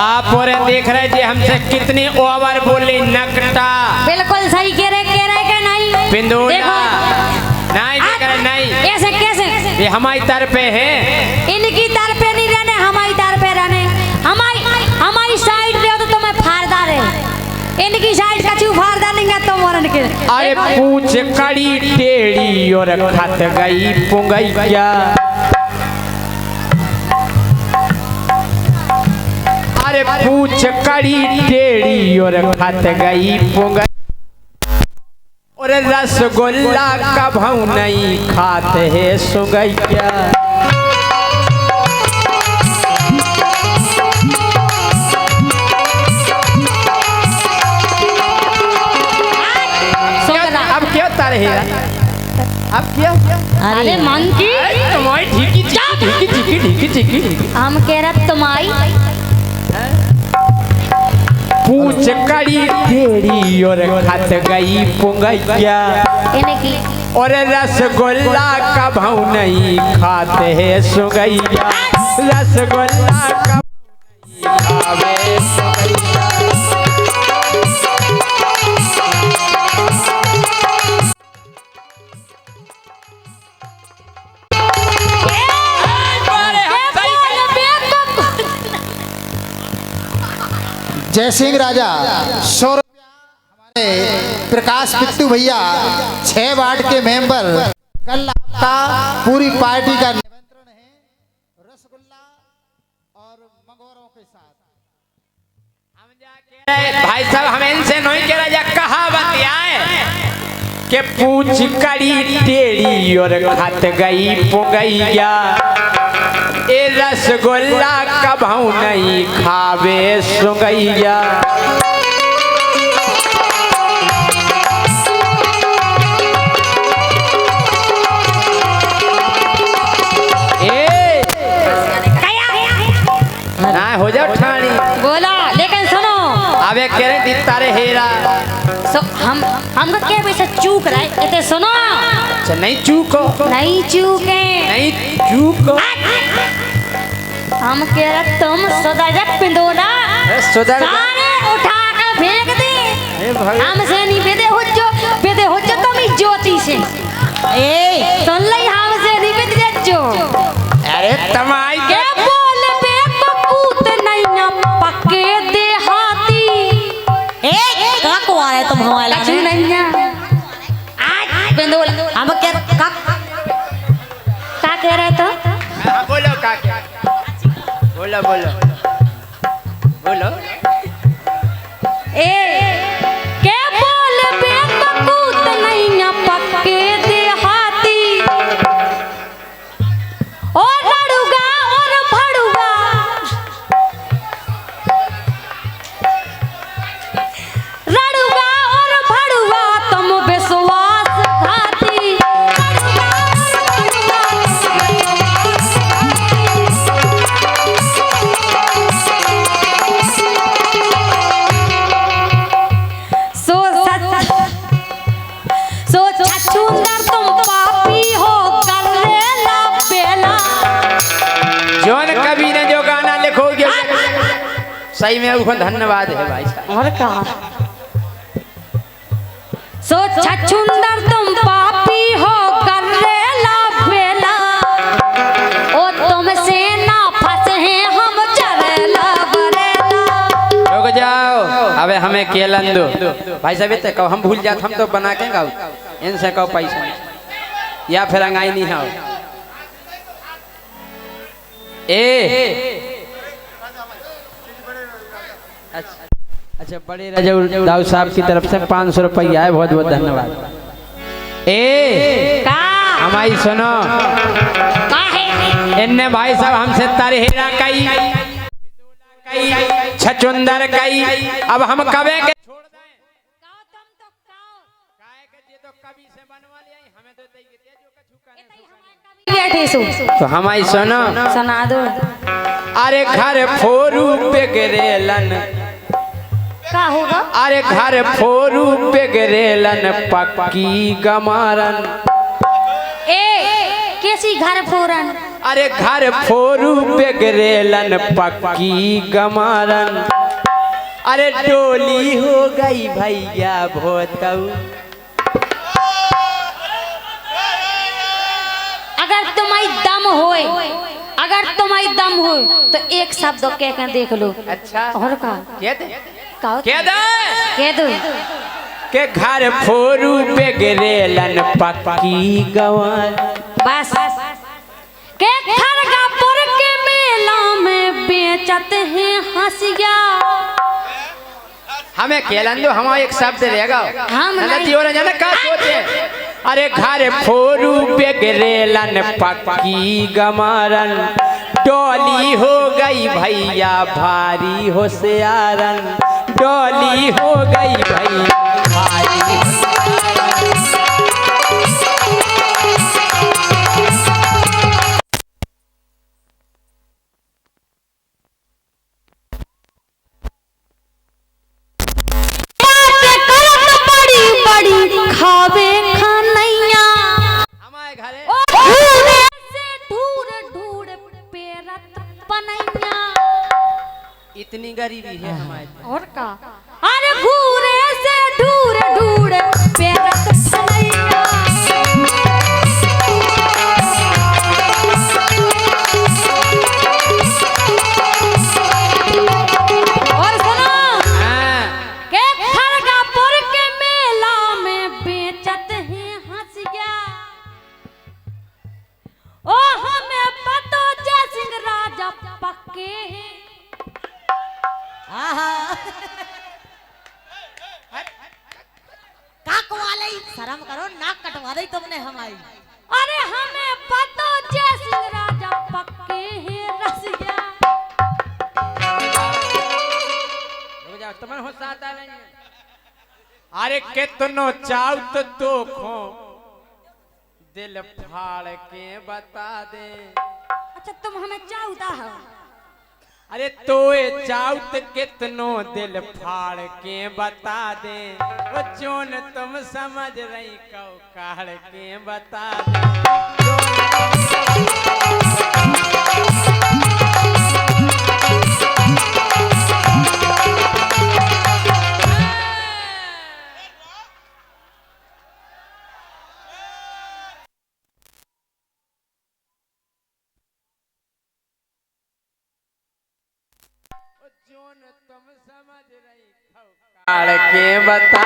आप और देख रहे जी हमसे कितनी ओवर बोली नकटा बिल्कुल सही कह रहे कि नहीं पिंदोला देखो, नहीं देख रहे नहीं। ऐसे कैसे ये हमारी तरफ है, इनकी तरफ पे नहीं रहने, हमारी तरफ पे रहने। हमारी साइड पे हो तो तुम्हें फारदार है, इनकी साइड का चू फारदार नहीं है तुम और इनके। अरे पूछ कड़ी टेढ़ी और खत गई पुंगैया, अरे पूछ कड़ी टेढ़ी और खत गई पुंगैया, और रसगुल्ला कभू नहीं खाते है सुगैया। अब क्या तारे अब क्या अरे मंकी तुम्हारी ढीकी ढीकी ढीकी ढीकी ढीकी ढीकी हम कह रहे तुम्हारी पूछ कड़ी टेढ़ी और खत गई पुंगैया, इनकी और रसगुल्ला कभू नहीं खाते है सुगैया, रसगुल्ला कभू नहीं खावे सुगैया। जयसिंह राजा 100 रुपया हमारे प्रकाश पिट्टू भैया 6 वार्ड के मेंबर। कल आपका पूरी पार्टी का निमंत्रण है रसगुल्ला और मंगोरों के साथ। भाई साहब हमें इनसे नहीं कह रहा कहा बतियाए के पूछ कड़ी टेढ़ी और खत गई पुगैया ए रसगुल्ला कभू नहीं खावे सुगैया। ना हो जाओ ठानी बोला लेकिन सुनो अबे कह रहे दी तारे हेरा हमको क्या वैसे चूक रहा है इतने सुनो। अच्छा नहीं चूको नहीं चूके नहीं चूको हम कह रहे तुम सदाजक पिंडोला सुधर सारे उठा कर फेंक दे। हे भगवान हमसे नहीं बेदे हो जो तुम ही ज्योति से ए सुन ले हमसे नहीं बेदे जो। अरे तमाई के बोल बे बकूत नहीं पक्के दे हाथी ए कहाँ को आ रहे तुम हमारे कछु नहीं है आज पिंडोला हम क्या क्या कह रहे तो बोलो का बोलो बोलो बोलो ए के बोल बे बकूत नहीं पक्के दे हाथी और लड़ूगा और फड़ूगा रड़ूगा और फड़ूगा तुम विश्वास घाती। सो छछूंदर तुम पापी हो कर लेला बेला। जौन कवि ने जो गाना लिखोगे सही में उसको धन्यवाद है भाई साहब। और कहा सो छछूंदर तुम पापी हो कर लेला बेला ओ तुमसे ना फंसे हैं हम चरेला बरेला। रुक जाओ अबे हमें केलन दो भाई साहब इतने कहो हम भूल जाते हम तो बना के गाओ इनसे कहो पैसा नहीं या फिर अंगाई नहीं हो ए अच्छा बड़े राजा दाऊ साहब की तरफ से 500 रुपया है बहुत बहुत धन्यवाद। ए का हमारी सुनो का है इनने भाई साहब हमसे तारे हेरा कई छचुंदर कई अब हम कबे के छोड़ दें काओ तुम तो काओ काहे के ये तो कवि से बनवा लिया हमें तो दे के जो कछु कभी बैठे सो तो हमारी सुनो सुना दो। अरे घर फोरू पे गिरेलन का होगा अरे घर फोरू पे गिरेलन पक्की गमारन। ए कैसी घर फोरन अरे घर फोरू पे गिरेलन पक्की गमारन। अरे डोली हो गई भैया भोतऊ अगर तुम्हारी दम होए अगर तुम्हारी दम हो तो एक शब्द कह के देख लो। अच्छा और का कह दे का कह दे कह दो के घर फोरू पे गिरेलन पक्की गवार। बस के खरगापुर के मेला में बेचत हैं हंसिया। हमें केलन दो हमारा एक शब्द रहेगा हम नहीं और जाने का सोचे। अरे घर फोरू पे गिरेलन पक्की गमारन। डोली हो गई भैया भारी होशियारन। डोली हो गई भैया भारी खावे खानैया हमारे घरे घूरे से ढूर ढूर पेरत पनैया। इतनी गरीबी है हमारे और का अरे घूरे से ढूर ढूर पेरत पनैया। और सुनो में हम आई। अरे हमें पता जय सिंह राजा पक्के हैं रसिया। रुक जाओ, तुम्हें होश आता नहीं है। अरे कितनो चाउत तो खो दिल फाड़ के बता दे। अच्छा तुम हमें चाहता हो? अरे तोए चाउत कितनो दिल फाड़ के बता दे। वो जोन तुम समझ रही कौ काढ़ के बता जोन तुम समझ रही काढ़ के बता।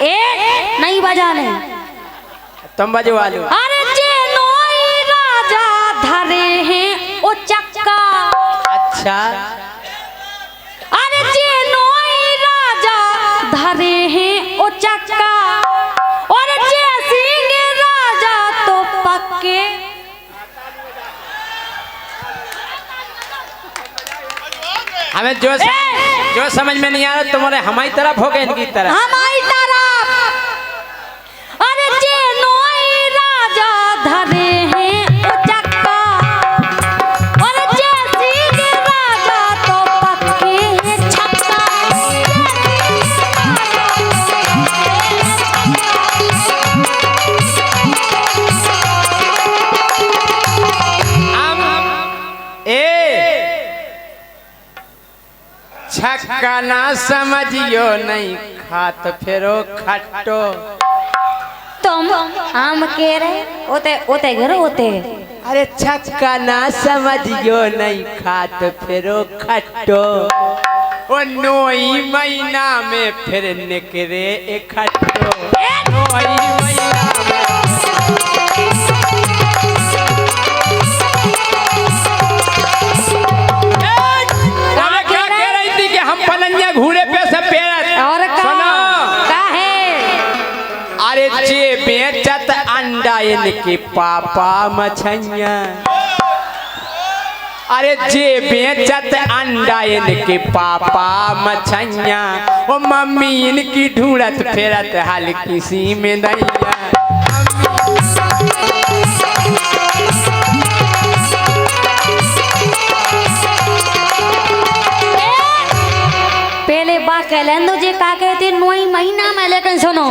ए नहीं बजाने, तुम बजवा लो। अरे जे नोई राजा धरे हैं ओ चक्का। अच्छा अरे जे नोई राजा धरे हैं ओ चक्का, और जे सिंह राजा तो पक्के। हमें जो समझ में नहीं आ रहा तुम्हारे हमारी तरफ हो गए इनकी तरफ। हमारी तरफ। अरे जे नोई राजा धरे हैं ओ चक्का, और जे सिंह राजा तो पक्के हैं छक्का। छक्का ना समझियो नहीं खात फिरो खट्टो। तुम हम कह रहे ओते ओते घर ओते। अरे छक्का ना समझियो नहीं खात फिरो खट्टो। वो नोई महीना में फिर निकरे इकट्ठो। नोई महीना में पलंगिया घूरे पे से पेड़ और का है। अरे जे बेचत अंडा इनके पापा मछैया। अरे जे बेचत अंडा इनके पापा मछैया। वो मम्मी इनकी ढूंढत फेरत हाल किसी में दैया। पहले बात कह लेंदो जे का कहते नोई महीना में, लेकिन सुनो।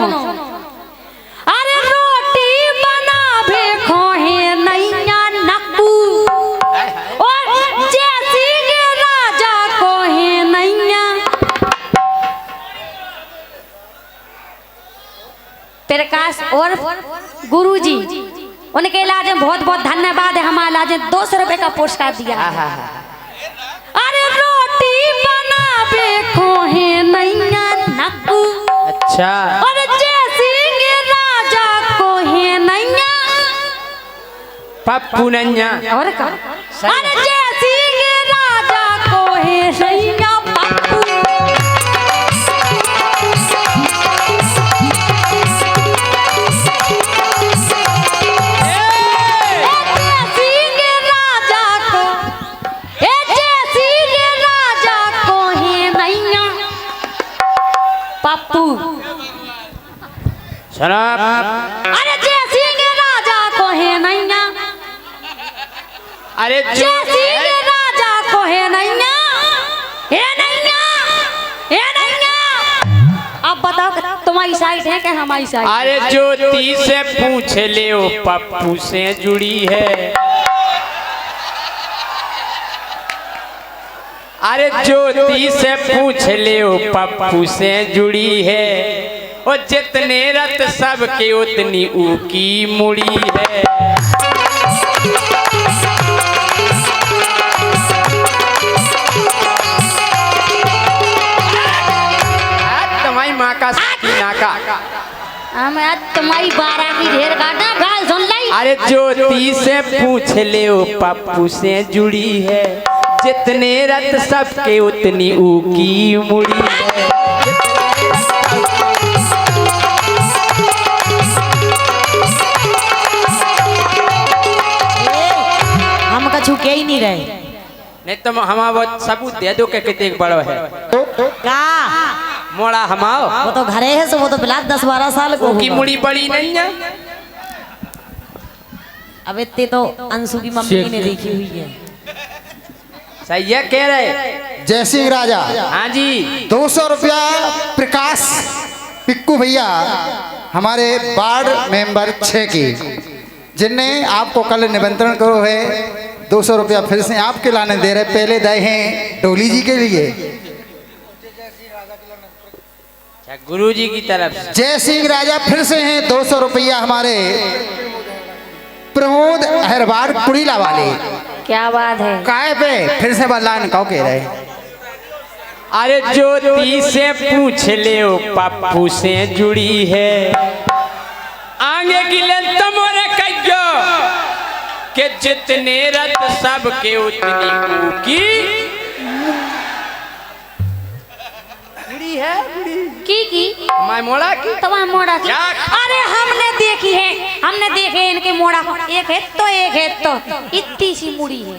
अरे रोटी बना भे खोहे नैया नक्कू, और जे सिंह राजा को है नैया। प्रकाश और गुरुजी उनके इलाज में बहुत बहुत धन्यवाद है। हमारे इलाज 200 रुपए का पुरस्कार दिया। अरे रोटी बना बेखो है नैया नक्कू। अच्छा और जे सिंह राजा को है नैया पप्पू नैया। और का अरे जे सिंह राजा को है नैया पप्पू। पप्पू शराब। अरे जे सिंह राजा को है नैया। अरे जे सिंह राजा को है नैया। हे नैया, हे नैया। अब बताओ तुम्हारी साइड है कि हमारी साइड? अरे ज्योति से पूछ ले वो पप्पू से जुड़ी है। अरे ज्योति से पूछ ले वो पप्पू से जुड़ी है। और जितने रत सबके उतनी ऊकी मुड़ी है। तुम्हारी माँ का सकीना का हम आज तुम्हारी 12 की ढेर काटा गाल सुन लाई। अरे ज्योति से पूछ ले वो पप्पू से जुड़ी है। जितने रत सबके उतनी ऊकी मुड़ी है। नहीं रहे। नहीं तो हमारा वो सबूत दे दो के कितने बड़ो है का मोड़ा हमाओ वो तो घरे है, सो वो तो बिलात 10-12 साल को की होगा। मुड़ी बड़ी नहीं है। अब इतने तो अंशु की मम्मी ने देखी हुई है। सही है कह रहे। जय सिंह राजा। हाँ जी 200 रुपया प्रकाश पिक्कू भैया हमारे वार्ड मेंबर 6 की, जिनने आपको कल निमंत्रण करो है। 200 रुपया फिर से आपके लाने दे रहे, पहले दे हैं डोली जी के लिए। गुरु जी की तरफ से जय सिंह राजा फिर से हैं 200 रुपया हमारे प्रमोद हरवाड़ कुड़ीला वाले। क्या बात है। काय पे फिर से बदलान कहो कह रहे। अरे ज्योति से पूछ ले ओ पप्पू से जुड़ी है आगे की ले तमोरे कहियो कि जितने रत सबके उतनी की बुढ़ी है की मैं मोड़ा की तुम्हारा मोड़ा की। क्या? अरे हमने देखी है, हमने देखे इनके मोड़ा को। एक है तो इतनी सी मुड़ी है।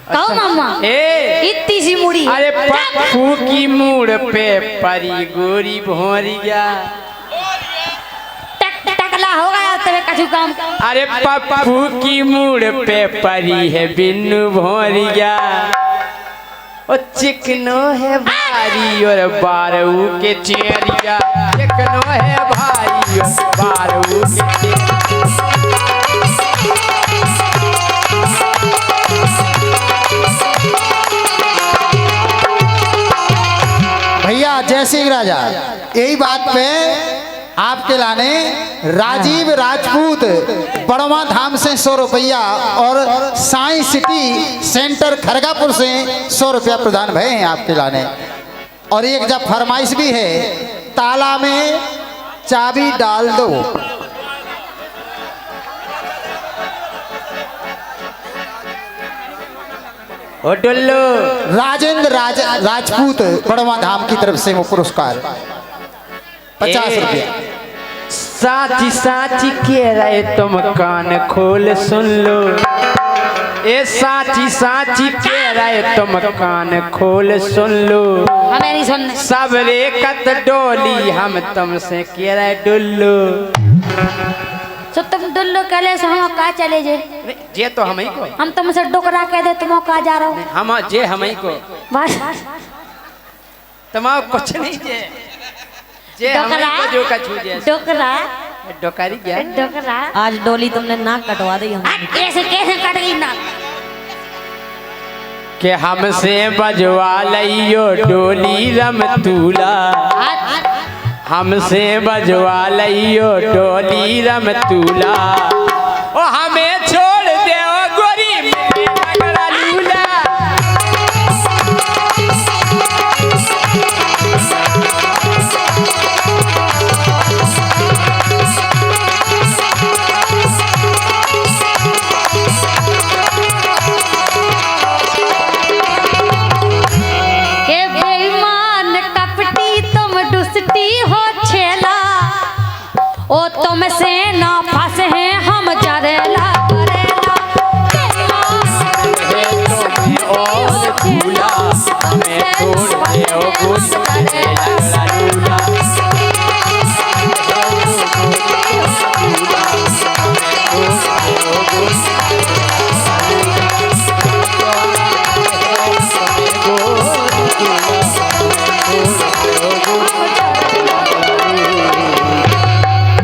कहो मामा ए इतनी सी मुड़ी है। अरे पप्पू की मूड पे परी गोरी भोरिया टकला हो गया तब कछु काम। अरे पप्पू की मूड पे परी है बिन्नू भोरिया ओ चिकनो है भारी और बारू के चेरिया चिकनो है भारी और बारू के भैया जय सिंह राजा। यही बात पे आपके लाने राजीव राजपूत बड़वा धाम से 100 रुपया और साई सिटी सेंटर खरगापुर से 100 रुपया प्रदान भये हैं आपके लाने। और एक जब फरमाइश भी है, ताला में चाबी डाल दो। ओ डुल्लो राजेंद्र राजपूत बड़वा धाम की तरफ से वो पुरस्कार 50 रुपया। साथी साथी कह रहे तुम कान खोल सुन लो ए साथी साथी कह रहे तुम कान खोल सुन लो हमें नहीं सुनने। सब रेकत डोली हम तुमसे कह रहे डुल्लो तो तुम दुल्लो कहले से हम का चले जे। जे तो हम ही को हम तुमसे डोकरा कह दे तुम का जा रहा हो। हम जे हम ही को बस तमाम कुछ नहीं जे हम ही को जो कछु जे डोकरा डोकारी क्या डोकरा। आज डोली तुमने नाक कटवा दी हम। कैसे कैसे कट गई ना। के हमसे बजवा लियो डोली रमतूला हमसे बजवा लियो डोली रमतूला ओ हमें छोड़ दे ओ गोरी मेरा लूला के बेईमान कपटी तुम दुष्टी हो छेला ओ तुमसे ना फंसे हैं हम जरेला करेला। और झूला हमें छोड़ दे ओ गोरी मेरा लूला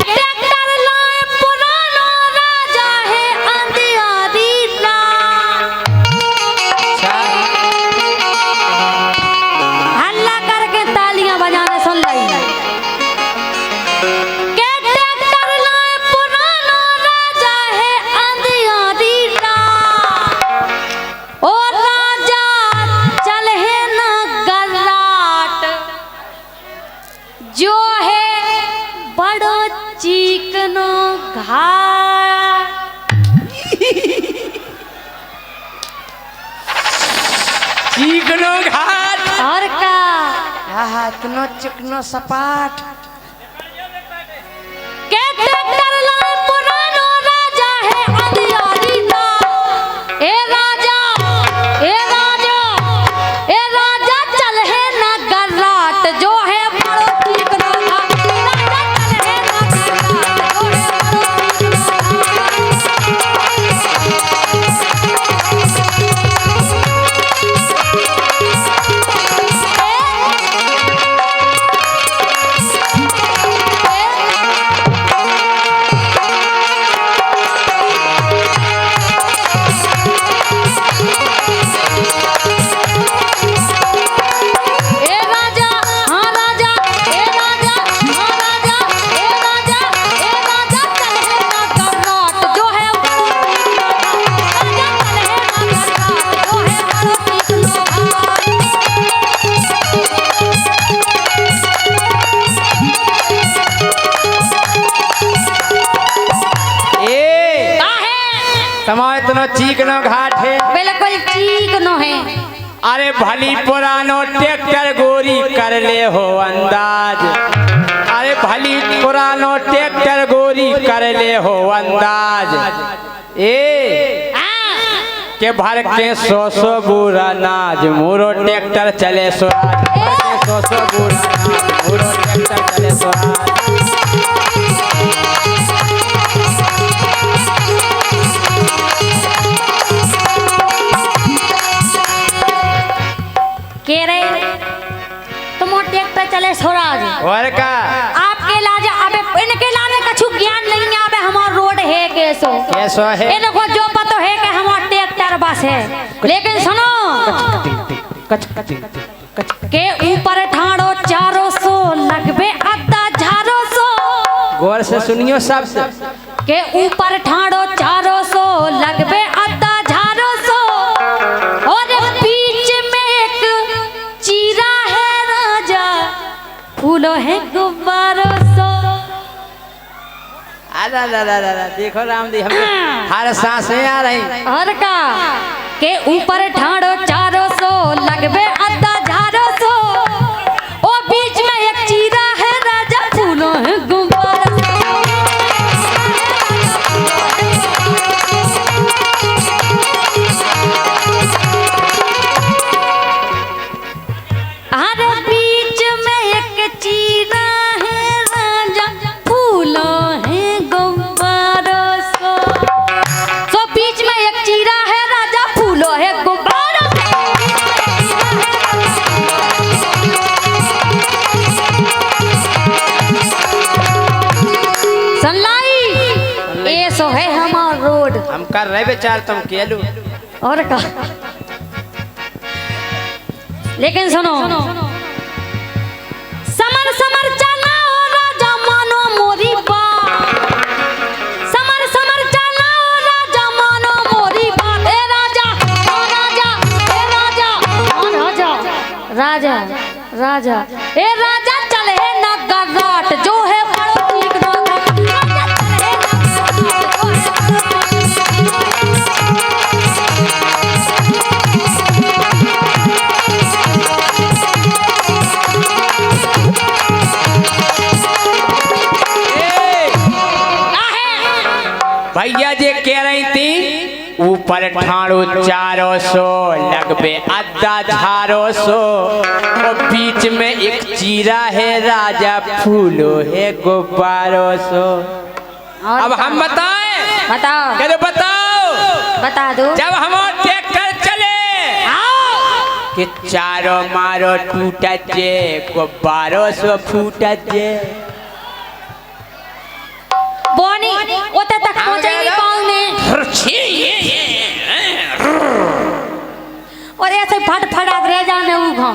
ट्रैक्टर लाए पुरानो राजा है अंधियारी ना। हल्ला करके तालियां बजाने सुन रही है। के ट्रैक्टर लाए पुरानो राजा है अंधियारी ना। ओ राजा चल है ना गलाट जो है बड़ो चिकनो घाट। चिकनो घाट और का इतनो चिकनो सपाट के ट्रैक्टर लाए पुरानो राजा है अंधियारी ना। ए राजा समाज इतना चीकनो घाट है। बिल्कुल ठीक न है। अरे भली पुरानो ट्रैक्टर गोरी कर ले हो अंदाज। अरे भली पुरानो ट्रैक्टर गोरी कर ले हो अंदाज। ए के भर के 100 बुरा नाज मोरो ट्रैक्टर चले स्वराज। भर के 100 बुरा नाज मोरो ट्रैक्टर चले स्वराज। के रे तुम ट्रैक्टर चले स्वराज और का आपके लाजे अबे इनके लाने कछु ज्ञान नहीं है। अबे हमार रोड है कैसो कैसो है इनको जो पता है कि हमार ट्रैक्टर बस है। लेकिन सुनो के ऊपर ठाड़ो 400 लगबे अद्दा 400। गौर से सुनियो सब के ऊपर ठाड़ो 400 लगबे अद्दा 400। और बीच में एक चीरा है राजा फूलो है गुब्बारों सो। अरे देखो रामदी हमें हर सांस में आ रही। और का के ऊपर ठाड़ो 400 लगबे अद्दा 400। ओ बीच में एक चीरा है राजा फूलो है गुब्बारों सो। हर बीच में एक चीरा है राजा फूलों है गुब्बारों सो। सो बीच में एक चीरा है राजा फूलों है गुब्बारों सनलाई ये सो है हमार रोड। हम कर रहे बेचार तुम केलू। और का लेकिन सुनो समर समर चला ओ राजा मानो मोरी बात। समर समर चला ओ राजा मानो मोरी बात। ए राजा ओ राजा ए राजा ओ राजा राजा राजा ए राजा चले ना गराट जो है बड़ो ठीक ना राजा चले ना भैया जी कह रही थी ऊपर ठाड़ो 400 लगबे अद्दा 400। और बीच में एक चीरा है राजा फूलो है गुब्बारों सो। अब हम बताएं बताओ क्या बताओ बता दो जब हमारा ट्रैक्टर चले कि चारों मारो टूटा जे गुब्बारों सो फूटा जे। बोनी ओते तक पहुंचे नहीं पाऊं में। और ऐसे फटफटा रह जाने उघा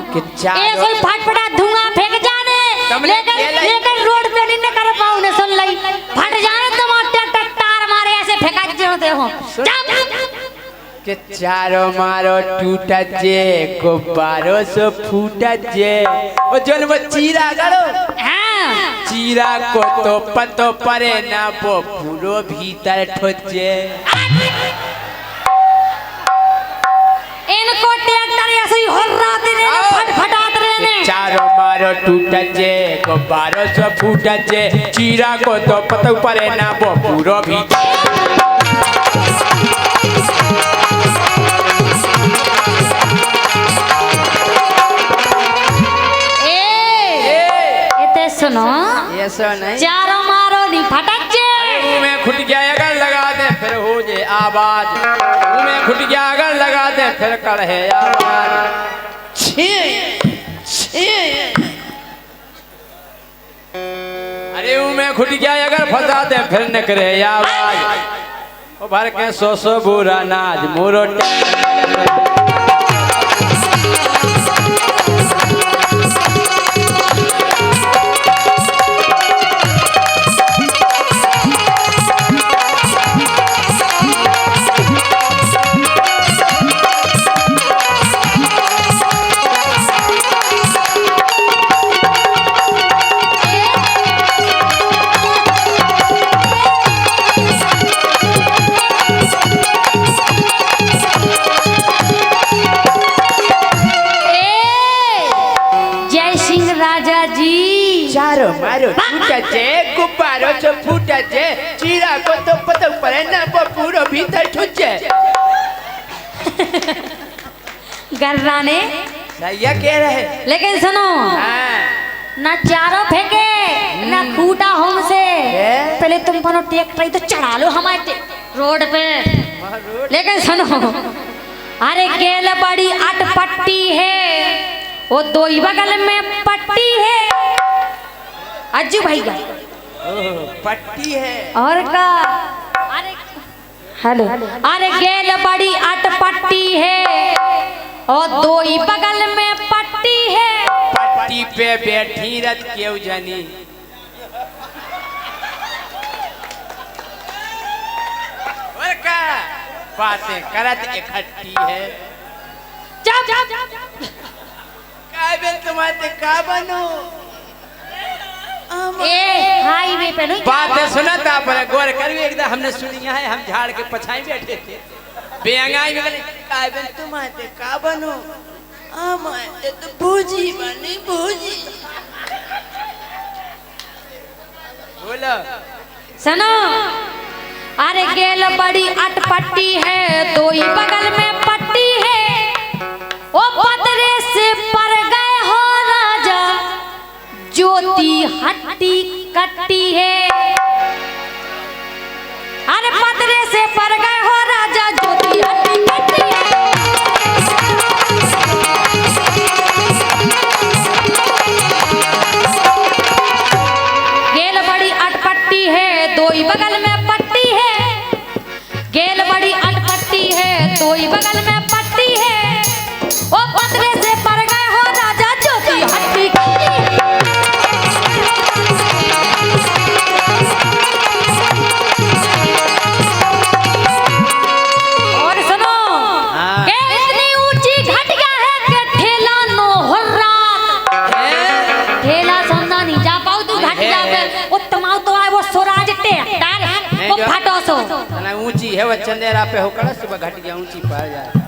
ऐसे फटफटा धुआं फेंक जाने। लेकिन रोड पे नहीं कर पाऊं ने सुन लई फट जाने तुम ट्रैक्टर टार मारे ऐसे फेंका जोते हो के चारों मारो टूटा जे गुब्बारों से फूटा जे। वो जोन वो चीरा गड़ो चीरा को तो पतो परे ना वो फूलो भीतर ठोचे। इनको ट्रैक्टर ऐसे ही हो रहा ने फटफटात रहने। चारों मारो टूटा जे गुब्बारों से फूटा जे। चीरा को तो पतो परे ना वो फूलो भीतर। सुनो ये सो नहीं चारों मारो नहीं फटक जे। मुंह में खुट गया अगर लगा दे फिर हो जे आवाज। मुंह में खुट गया अगर लगा दे फिर कढ़े आवाज। छी छी अरे मुंह में खुट गया अगर फंसा दे फिर निकले आवाज। ओ भर के 100 बुरा नाज मोरो भीतर ठुस जाए। गर्राने सैया कह रहे। लेकिन सुनो हाँ। ना चारों फेंके ना खूटा हमसे। है? पहले तुम पनो ट्रैक्टर तो चढ़ा लो हमारे रोड पे। लेकिन सुनो अरे गेल बड़ी अटपट्टी है वो दो ही बगल में पट्टी है। अज्जू भैया पट्टी है और का अरे हेलो अरे गेल बड़ी अटपट्टी है और दो ही बगल में पट्टी है। पट्टी पे बैठी रत क्यों जानी। और का बातें करत इकट्ठी है। का बेल तुम्हारे का बनो। ए हाईवे पे नहीं बातें सुना था पर गौर करिए एकदम हमने सुनी है। हम झाड़ के पछाई बैठे थे बेंगाई में का बेल तुम्हारे का बनो। तो भूजी बनी भूजी। बोलो सुनो अरे गेल बड़ी अटपट्टी है दो ही बगल में पट्टी है। ओ पतरे से पर गए हो राजा ज्योति हट्टी कट्टी है। अरे पतरे से पर गए हो राजा ज्योति हट्टी कट्टी है। गेल बड़ी अटपट्टी है दो ही बगल में पट्टी है। गेल बड़ी अटपट्टी है दो ही बगल में पट्टी है। ओ पतरे से पर गए हो राजा ज्योति हट्टी कट्टी है। और सुनो हाँ। के इतनी ऊंची घटिया है कि ठेला नो हो रात। ठेला समझा नहीं जा पाऊ तू घटिया पे वो तमाऊ तो आए वो स्वराज ट्रैक्टर वो फटो सो ऊंची है वो चंदेरा पे होकर सुबह घट गया ऊंची पा जाए।